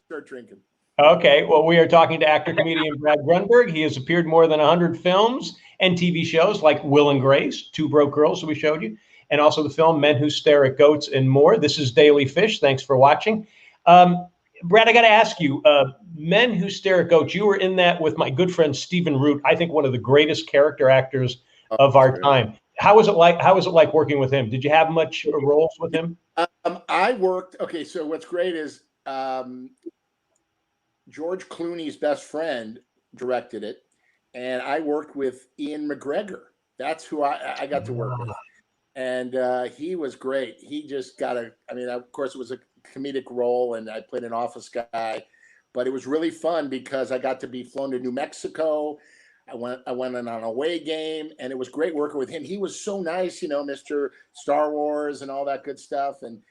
start drinking. Okay, well, we are talking to actor-comedian Brad Grunberg. He has appeared more than 100 films and TV shows like Will and Grace, Two Broke Girls, that we showed you, and also the film Men Who Stare at Goats and more. This is Daly Fish. Thanks for watching. Brad, I got to ask you, Men Who Stare at Goats, you were in that with my good friend Stephen Root, I think one of the greatest character actors of our time. How was it like working with him? Did you have much roles with him? So what's great is George Clooney's best friend directed it, and I worked with Ian McGregor. That's who I got to work with. And he was great. He just of course, it was a comedic role, and I played an office guy, but it was really fun because I got to be flown to New Mexico. I went on an away game, and it was great working with him. He was so nice, Mr. Star Wars and all that good stuff. And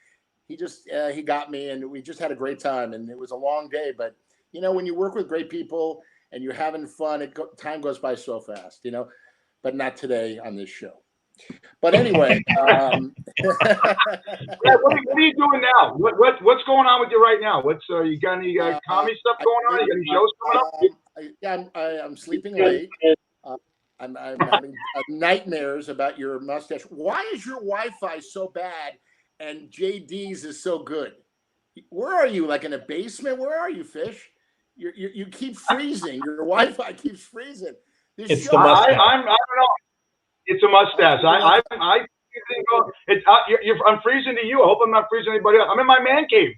he just, he got me, and we just had a great time. And it was a long day, but when you work with great people and you're having fun, time goes by so fast, but not today on this show. But anyway, Brad, what are you doing now? What's going on with you right now? What's you got any comedy stuff going on? You got any shows coming up? I'm sleeping late. I'm having nightmares about your mustache. Why is your Wi-Fi so bad and JD's is so good? Where are you? Like in a basement? Where are you, Fish? You keep freezing. Your Wi-Fi keeps freezing. It's the mustache. I don't know. It's a mustache. I'm freezing to you. I hope I'm not freezing anybody else. I'm in my man cave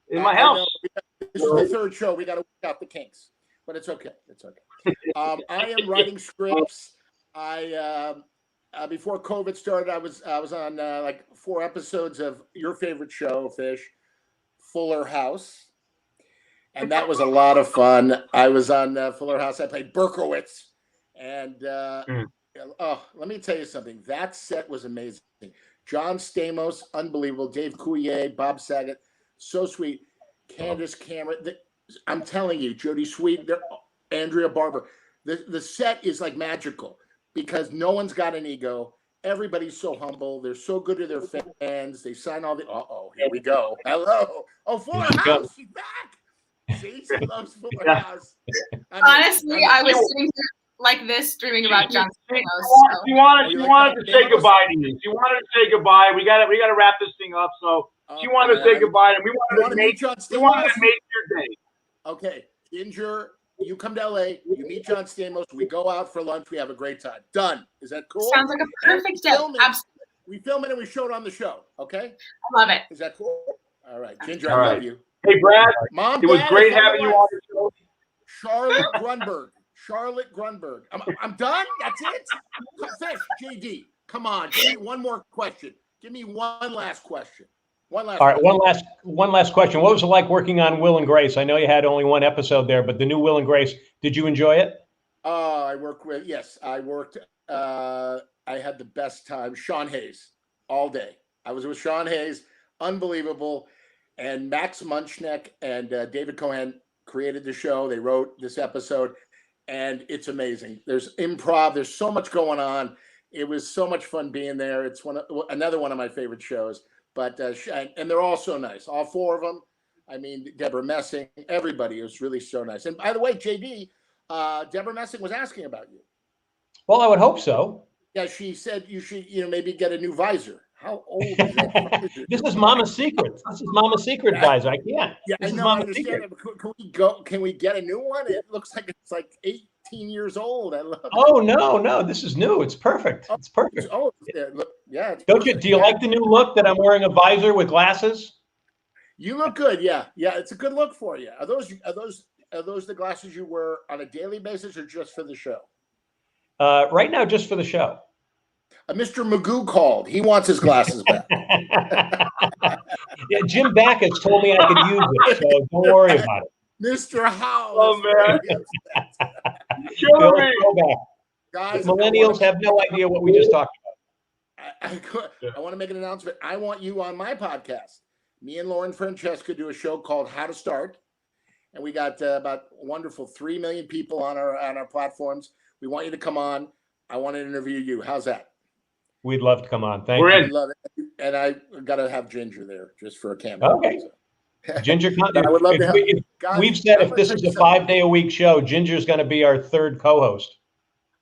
in my house. This is the third show. We got to work out the kinks, but it's okay. It's okay. I am writing scripts. Before COVID started, I was on like 4 episodes of your favorite show, Fish, Fuller House, and that was a lot of fun. I was on Fuller House. I played Berkowitz, and let me tell you something. That set was amazing. John Stamos, unbelievable. Dave Coulier, Bob Saget, so sweet. Candace Cameron. I'm telling you, Jodie Sweet, Andrea Barber. The set is like magical because no one's got an ego. Everybody's so humble. They're so good to their fans. They sign all the. Here we go. Hello. Oh, Fuller House. She's back. See, she loves Fuller House. Honestly, I was sitting here like this, dreaming about John Stamos. She wanted to say goodbye to you. She wanted to say goodbye. We got to wrap this thing up. So she wanted to say goodbye, and we wanted to make your day. Okay, Ginger. You come to LA, you meet John Stamos, we go out for lunch, we have a great time. Done. Is that cool? Sounds like a perfect day. Absolutely. We film it and we show it on the show, okay? I love it. Is that cool? All right. Ginger, I love you. Hey, Brad. Mom, it was great having you on the show. Charlotte Grunberg. I'm done? That's it? Fish, JD, come on. Give me one more question. Give me one last question. All right, one last question. What was it like working on Will and Grace? I know you had only 1 episode there, but the new Will and Grace, did you enjoy it? I had the best time. Sean Hayes, all day. I was with Sean Hayes, unbelievable. And Max Munchneck and David Cohen created the show. They wrote this episode, and it's amazing. There's improv. There's so much going on. It was so much fun being there. It's another one of my favorite shows. But and they're all so nice, all 4 of them. I mean, Deborah Messing, everybody was really so nice. And by the way, JD, Deborah Messing was asking about you. Well, I would hope so. Yeah, she said you should, maybe get a new visor. How old is that? This is Mama's secret. This is Mama's secret visor. I can't. Yeah, I know. I understand it. But can we get a new one? It looks like it's like 18 years old. I love it. Oh no, this is new. It's perfect. It's perfect. Yeah. Do you like the new look that I'm wearing a visor with glasses? You look good. Yeah, it's a good look for you. Are those the glasses you wear on a daily basis or just for the show? Right now, just for the show. Mr. Magoo called. He wants his glasses back. Yeah, Jim Backus told me I could use it, so don't worry about it. Mr. Howell. Oh, man. Guys, millennials have no idea what we just talked about. I want to make an announcement. I want you on my podcast. Me and Lauren Francesca do a show called How to Start. And we got about wonderful 3 million people on our platforms. We want you to come on. I want to interview you. How's that? We'd love to come on. Thank you. In. Love it. And I got to have Ginger there just for a cameo. Okay. Ginger, I would love to have. We've said if this is a 5-day-a-week show, Ginger's going to be our 3rd co-host.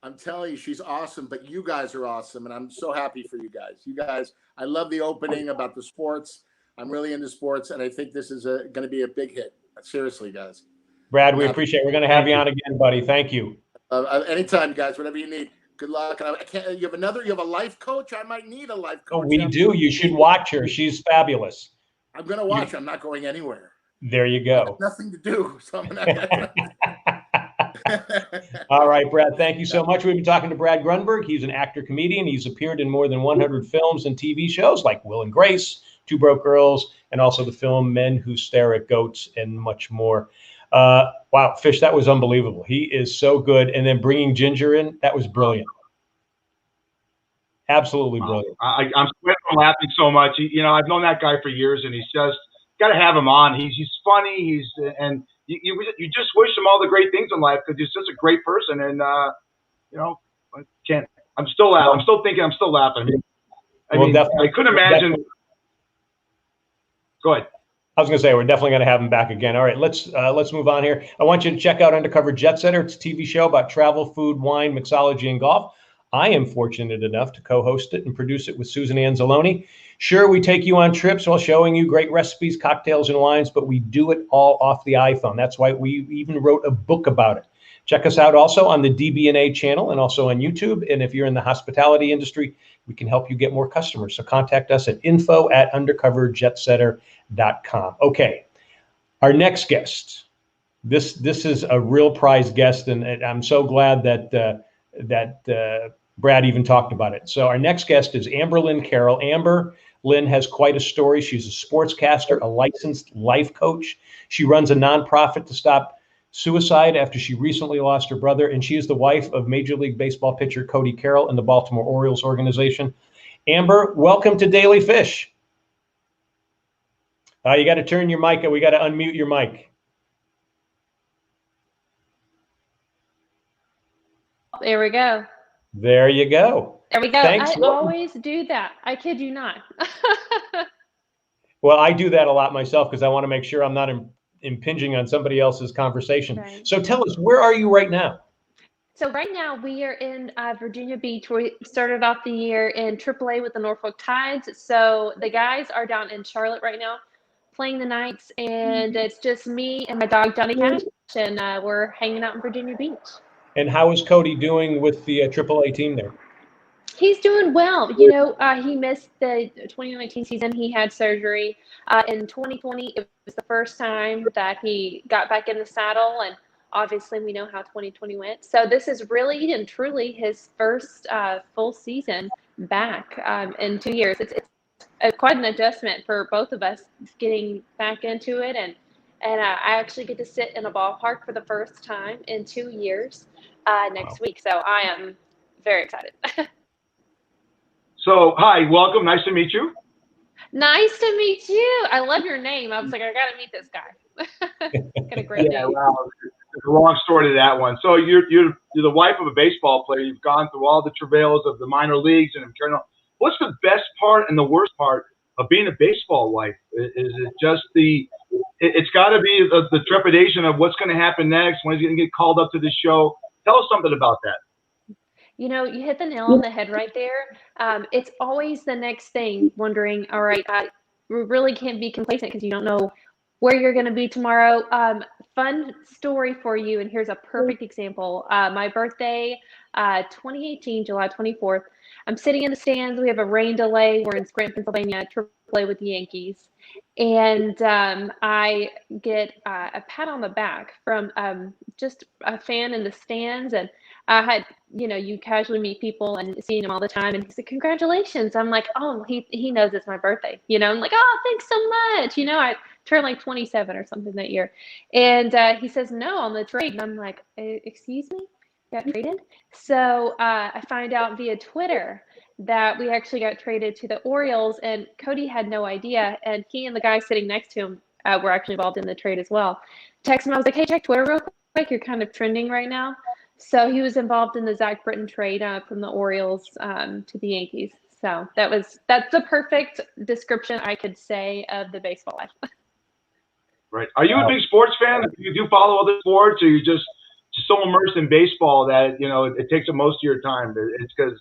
I'm telling you, she's awesome, but you guys are awesome, and I'm so happy for you guys. You guys, I love the opening about the sports. I'm really into sports, and I think this is going to be a big hit. Seriously, guys. Brad, we appreciate it. We're going to have you on again, buddy. Thank you. Anytime, guys, whatever you need. Good luck. I can't. You have a life coach? I might need a life coach. Oh, we do. You should watch her. She's fabulous. I'm going to watch. I'm not going anywhere. There you go. Nothing to do. So I'm All right, Brad. Thank you so much. We've been talking to Brad Grunberg. He's an actor, comedian. He's appeared in more than 100 films and TV shows like Will and Grace, Two Broke Girls, and also the film Men Who Stare at Goats, and much more. Wow, Fish, that was unbelievable. He is so good. And then bringing Ginger in, that was brilliant. Absolutely brilliant. I'm laughing so much. I've known that guy for years, and he's just got to have him on. He's funny. You just wish him all the great things in life because he's such a great person. And I I'm still laughing. I'm still thinking. I'm still laughing. I mean, I couldn't imagine. Go ahead. I was going to say, we're definitely going to have him back again. All right, let's move on here. I want you to check out Undercover Jet Setter. It's a TV show about travel, food, wine, mixology, and golf. I am fortunate enough to co-host it and produce it with Susan Anzalone. Sure, we take you on trips while showing you great recipes, cocktails, and wines, but we do it all off the iPhone. That's why we even wrote a book about it. Check us out also on the DB&A channel and also on YouTube. And if you're in the hospitality industry, we can help you get more customers. So contact us at info@undercoverjetsetter.com. Okay, our next guest. This is a real prize guest, and I'm so glad that Brad even talked about it. So our next guest is Amber Lynn Carroll. Amber Lynn has quite a story. She's a sportscaster, a licensed life coach. She runs a nonprofit to stop suicide after she recently lost her brother, and she is the wife of Major League Baseball pitcher Cody Carroll and the Baltimore Orioles organization. Amber, welcome to Daly Fish. You got to turn your mic, and we got to unmute your mic. There we go. There you go. There we go. Thanks. I always do that. I kid you not. Well, I do that a lot myself because I want to make sure I'm not impinging on somebody else's conversation. Right. So tell us, where are you right now? So right now we are in Virginia Beach. We started off the year in AAA with the Norfolk Tides. So the guys are down in Charlotte right now playing the Knights, and it's just me and my dog Johnny Cash, and we're hanging out in Virginia Beach. And how is Cody doing with the AAA team there? He's doing well. You know, he missed the 2019 season. He had surgery. In 2020, it was the first time that he got back in the saddle, and obviously we know how 2020 went. So this is really and truly his first full season back in 2 years. It's quite an adjustment for both of us getting back into it, and I actually get to sit in a ballpark for the first time in 2 years next week. So I am very excited. So, hi, welcome. Nice to meet you. Nice to meet you. I love your name. I was like, I got to meet this guy. Got a great name. Well, there's a long story to that one. So you're the wife of a baseball player. You've gone through all the travails of the minor leagues and what's the best part and the worst part of being a baseball wife? Is it just it's got to be the trepidation of what's going to happen next, when he's going to get called up to the show. Tell us something about that. You know, you hit the nail on the head right there. It's always the next thing, wondering, all right, we really can't be complacent because you don't know where you're going to be tomorrow. Fun story for you, and here's a perfect example. My birthday, 2018, July 24th. I'm sitting in the stands. We have a rain delay. We're in Scranton, Pennsylvania, AAA with the Yankees. And I get a pat on the back from just a fan in the stands. And I had, you know, you casually meet people and seeing him all the time. And he said, congratulations. I'm like, oh, he knows it's my birthday. You know, I'm like, oh, thanks so much. You know, I turned like 27 or something that year. And he says, no, on the trade. And I'm like, excuse me? Got traded? So I find out via Twitter that we actually got traded to the Orioles, and Cody had no idea. And he and the guy sitting next to him were actually involved in the trade as well. Text him, I was like, hey, check Twitter real quick. You're kind of trending right now. So he was involved in the Zach Britton trade from the Orioles to the Yankees. So that's the perfect description I could say of the baseball life. Right. Are you a big sports fan? Do you do follow other sports, or you just so immersed in baseball that, you know, it takes up most of your time? It's because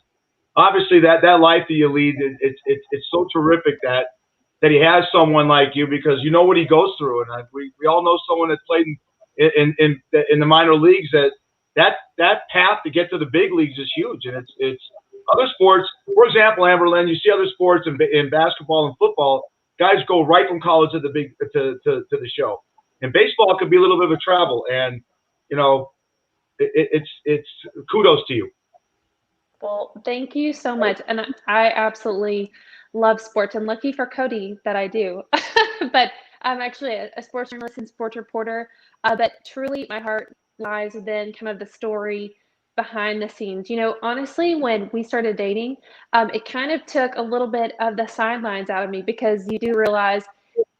obviously that life that you lead, it's so terrific that he has someone like you, because you know what he goes through, and we all know someone that played in the minor leagues. That path to get to the big leagues is huge, and it's other sports. For example, Amber Lynn, you see other sports in basketball and football, guys go right from college to the the show. In baseball, it could be a little bit of a travel, and you know, it's kudos to you. Well, thank you so much. And I absolutely love sports. I'm lucky for Cody that I do. But I'm actually a sports journalist and sports reporter. But truly, my heart lies within kind of the story behind the scenes. You know, honestly, when we started dating, it kind of took a little bit of the sidelines out of me, because you do realize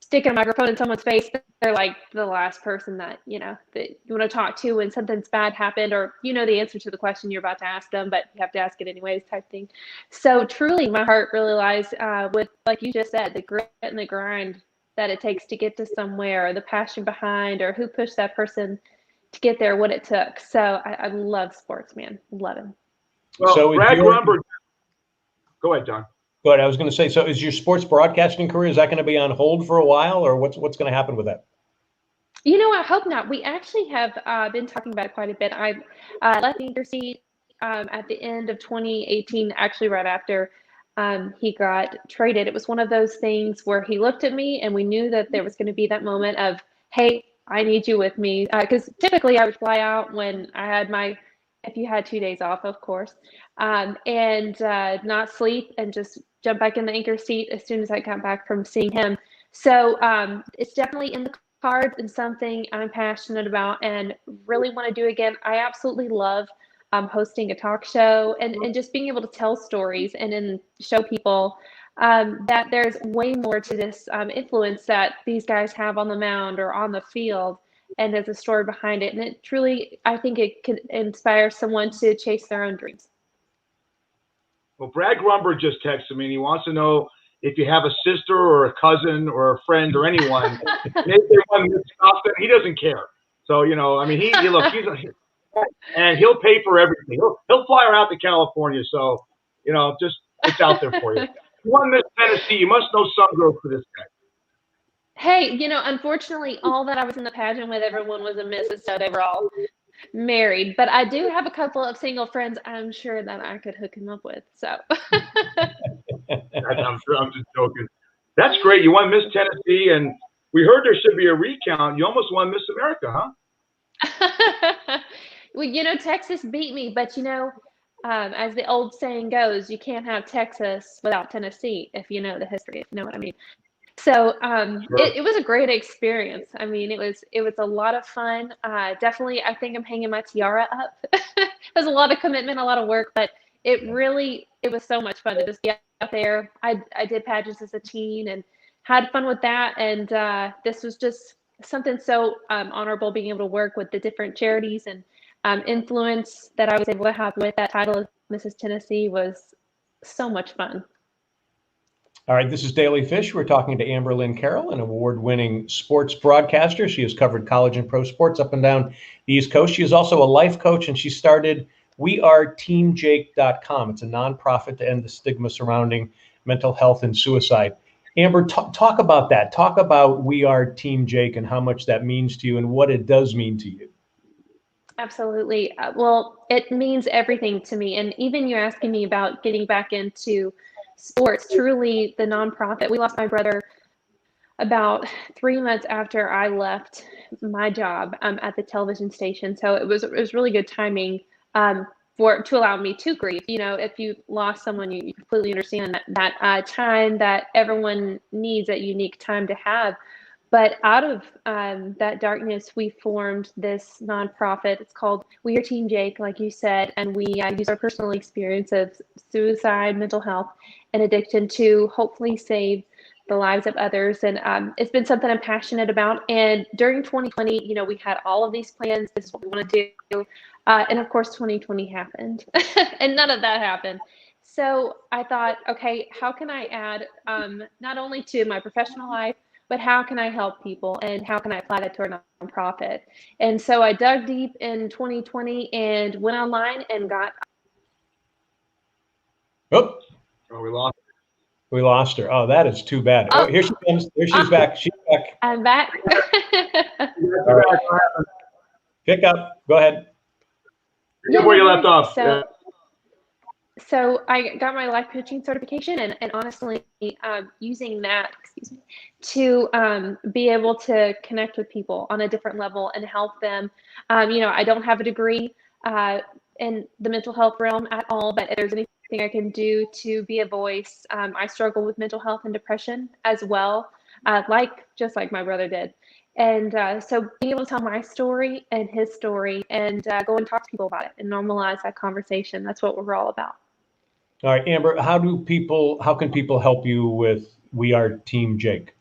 sticking a microphone in someone's face, they're like the last person that, that you want to talk to when something's bad happened, or the answer to the question you're about to ask them, but you have to ask it anyways type thing. So truly my heart really lies with, like you just said, the grit and the grind that it takes to get to somewhere, or the passion behind, or who pushed that person to get there, what it took. So I love sports, man. Love him. Well, so Brad Grunberg, go ahead, John. Go ahead. I was going to say, so is your sports broadcasting career, is that going to be on hold for a while, or what's going to happen with that? I hope not. We actually have been talking about it quite a bit. I left the anchor seat at the end of 2018, actually right after he got traded. It was one of those things where he looked at me and we knew that there was going to be that moment of, hey, I need you with me. Because typically I would fly out when I had if you had 2 days off, of course, and not sleep and just jump back in the anchor seat as soon as I got back from seeing him. So it's definitely in the cards and something I'm passionate about and really want to do again. I absolutely love hosting a talk show and just being able to tell stories and then show people that there's way more to this influence that these guys have on the mound or on the field, and there's a story behind it. And it truly, I think it could inspire someone to chase their own dreams. Well, Brad Grunberg just texted me and he wants to know if you have a sister or a cousin or a friend or anyone. Maybe they want to stop them. He doesn't care. So, I mean, he's and he'll pay for everything. He'll fly her out to California. So, just it's out there for you. You won Miss Tennessee. You must know some girls for this guy. Hey, unfortunately, all that I was in the pageant with everyone was a Mrs. So they were all married. But I do have a couple of single friends I'm sure that I could hook him up with. So I'm just joking. That's great. You won Miss Tennessee, and we heard there should be a recount. You almost won Miss America, huh? Well, Texas beat me, but as the old saying goes, you can't have Texas without Tennessee, if you know the history, if you know what I mean. So Sure. it was a great experience. I mean, it was a lot of fun. Definitely, I think I'm hanging my tiara up. It was a lot of commitment, a lot of work, but it was so much fun to just be out there. I did pageants as a teen and had fun with that. And this was just something so honorable, being able to work with the different charities and influence that I was able to have with that title of Mrs. Tennessee was so much fun. All right, this is Daly Fish. We're talking to Amber Lynn Carroll, an award-winning sports broadcaster. She has covered college and pro sports up and down the East Coast. She is also a life coach, and she started weareteamjake.com. It's a nonprofit to end the stigma surrounding mental health and suicide. Amber, talk about that. Talk about We Are Team Jake and how much that means to you and what it does mean to you. Absolutely. Well, it means everything to me. And even you asking me about getting back into sports, truly the nonprofit. We lost my brother about 3 months after I left my job at the television station. So it was really good timing to allow me to grieve. If you lost someone, you completely understand that time that everyone needs, that unique time to have. But out of that darkness, we formed this nonprofit. It's called We Are Team Jake, like you said, and we use our personal experience of suicide, mental health, and addiction to hopefully save the lives of others. And it's been something I'm passionate about. And during 2020, we had all of these plans. This is what we want to do. And of course, 2020 happened, and none of that happened. So I thought, okay, how can I add not only to my professional life, but how can I help people and how can I apply that to our nonprofit? And so I dug deep in 2020 and went online and got. Oh, we lost her. We lost her. Oh, that is too bad. Oh, here she comes. There she's back. She's back. I'm back. All right. Pick up. Go ahead. Where you left off. So I got my life coaching certification and honestly using that, to be able to connect with people on a different level and help them. I don't have a degree in the mental health realm at all, but if there's anything I can do to be a voice, I struggle with mental health and depression as well, just like my brother did. And so being able to tell my story and his story and go and talk to people about it and normalize that conversation, that's what we're all about. All right, Amber, how can people help you with We Are Team Jake?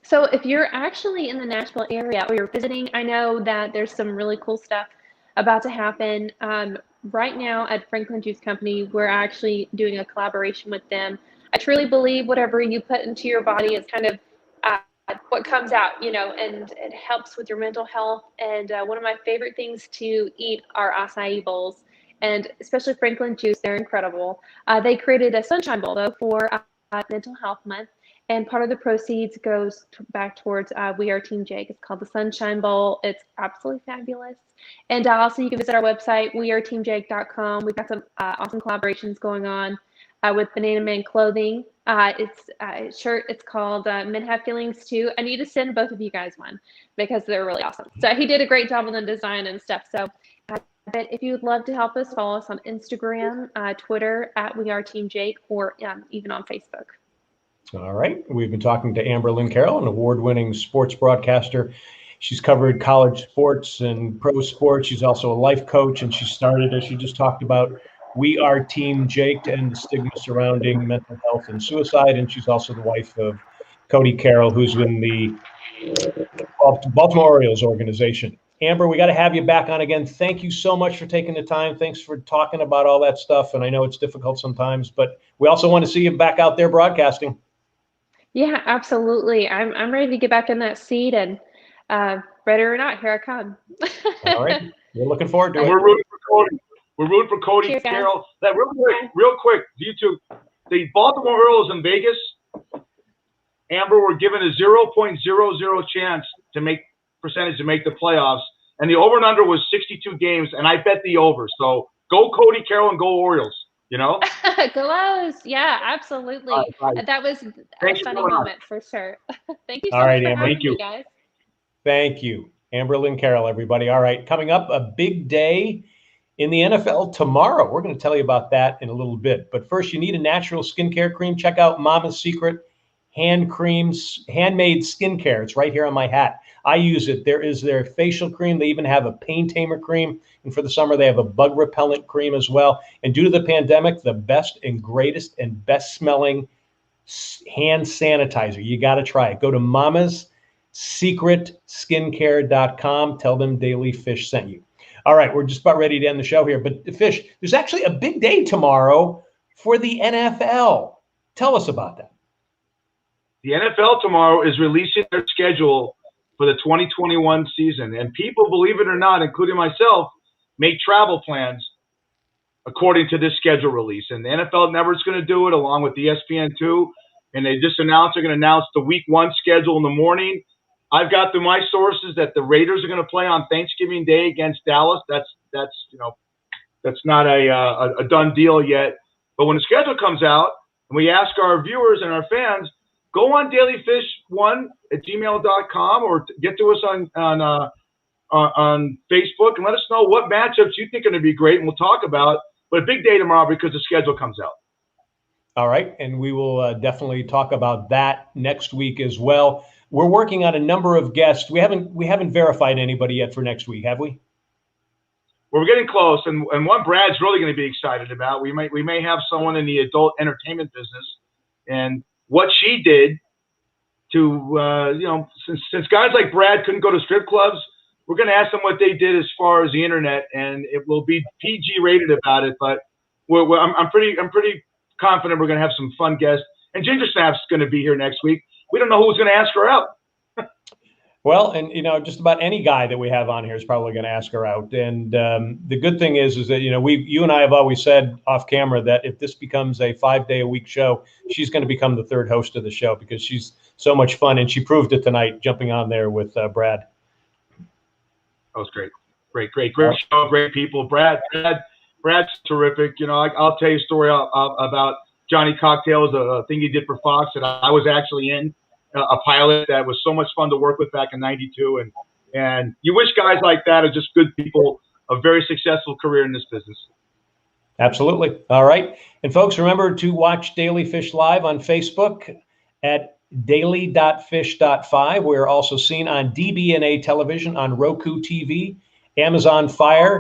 So if you're actually in the Nashville area or you're visiting, I know that there's some really cool stuff about to happen. Right now at Franklin Juice Company, we're actually doing a collaboration with them. I truly believe whatever you put into your body is kind of what comes out, and it helps with your mental health. And one of my favorite things to eat are acai bowls, and especially Franklin Juice. They're incredible. They created a sunshine bowl though for Mental Health Month. And part of the proceeds goes back towards We Are Team Jake. It's called the Sunshine Bowl. It's absolutely fabulous. And also you can visit our website, weareteamjake.com. We've got some awesome collaborations going on with Banana Man Clothing. It's a shirt. It's called Men Have Feelings Too. I need to send both of you guys one because they're really awesome. So he did a great job on the design and stuff. So but if you would love to help us, follow us on Instagram, Twitter at We Are Team Jake, or even on Facebook. All right. We've been talking to Amber Lynn Carroll, an award-winning sports broadcaster. She's covered college sports and pro sports. She's also a life coach, and she started, as she just talked about, We Are Team Jake to end the stigma surrounding mental health and suicide. And she's also the wife of Cody Carroll, who's in the Baltimore Orioles organization. Amber, we got to have you back on again. Thank you so much for taking the time. Thanks for talking about all that stuff. And I know it's difficult sometimes, but we also want to see you back out there broadcasting. Yeah, absolutely. I'm ready to get back in that seat, and ready or not, here I come. All right. We're looking forward to it. We're rooting for Cody. We're rooting for Cody Cheers, Carroll. That real quick, you two, the Baltimore Orioles in Vegas, Amber, were given a 0.00 chance to make the playoffs, and the over and under was 62 games, and I bet the over. So go Cody Carroll and go Orioles. Close. Yeah, absolutely. Right. That was a funny moment for sure. Thank you so All right, much for Amber. having me, guys. Thank you. Amber Lynn Carroll, everybody. All right, coming up, a big day in the NFL tomorrow. We're going to tell you about that in a little bit. But first, you need a natural skincare cream. Check out Mama's Secret handmade skincare. It's right here on my hat. I use it. There is their facial cream. They even have a pain tamer cream. And for the summer, they have a bug repellent cream as well. And due to the pandemic, the best and greatest and best smelling hand sanitizer. You got to try it. Go to mamassecretskincare.com. Tell them Daly Fish sent you. All right, we're just about ready to end the show here. But Fish, there's actually a big day tomorrow for the NFL. Tell us about that. The NFL tomorrow is releasing their schedule for the 2021 season. And people, believe it or not, including myself, make travel plans according to this schedule release. And the NFL Network's going to do it along with ESPN2. And they just announced they're going to announce the week 1 schedule in the morning. I've got through my sources that the Raiders are going to play on Thanksgiving Day against Dallas. That's not a done deal yet. But when the schedule comes out and we ask our viewers and our fans, go on dailyfish1@gmail.com or get to us on Facebook and let us know what matchups you think are going to be great, and we'll talk about. But a big day tomorrow because the schedule comes out. All right, and we will definitely talk about that next week as well. We're working on a number of guests. We haven't verified anybody yet for next week, have we? Well, we're getting close, and one Brad's really going to be excited about. We may have someone in the adult entertainment business, and what she did to since guys like Brad couldn't go to strip clubs, we're going to ask them what they did as far as the internet, and it will be PG rated about it. But I'm pretty confident we're going to have some fun guests. And Ginger Snap's going to be here next week. We don't know who's going to ask her out. Well, and just about any guy that we have on here is probably going to ask her out. And the good thing is that you and I have always said off camera that if this becomes a 5-day-a-week show, she's going to become the third host of the show because she's so much fun, and she proved it tonight jumping on there with Brad. That was great show, great people. Brad's terrific. I'll tell you a story about Johnny Cocktails, a thing he did for Fox that I was actually in. A pilot that was so much fun to work with back in '92, and you wish guys like that are just good people, a very successful career in this business. Absolutely. All right, and folks, remember to watch Daly Fish live on Facebook at daily.fish.5. We're also seen on DBNA television, on Roku TV, Amazon Fire,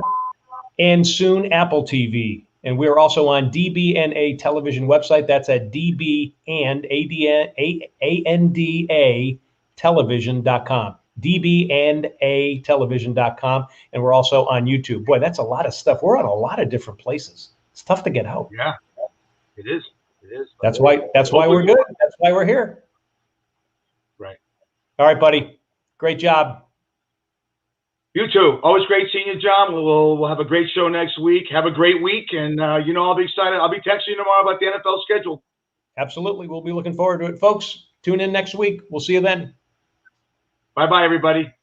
and soon Apple TV. And we are also on DBNA television website. That's at DB and ANDA dbandatelevision.com. dbandatelevision.com. And we're also on YouTube. Boy, that's a lot of stuff. We're on a lot of different places. It's tough to get out. Yeah, it is. It is. That's why we're good. That's why we're here. Right. All right, buddy. Great job. You too. Always great seeing you, John. We'll have a great show next week. Have a great week. And, I'll be excited. I'll be texting you tomorrow about the NFL schedule. Absolutely. We'll be looking forward to it. Folks, tune in next week. We'll see you then. Bye-bye, everybody.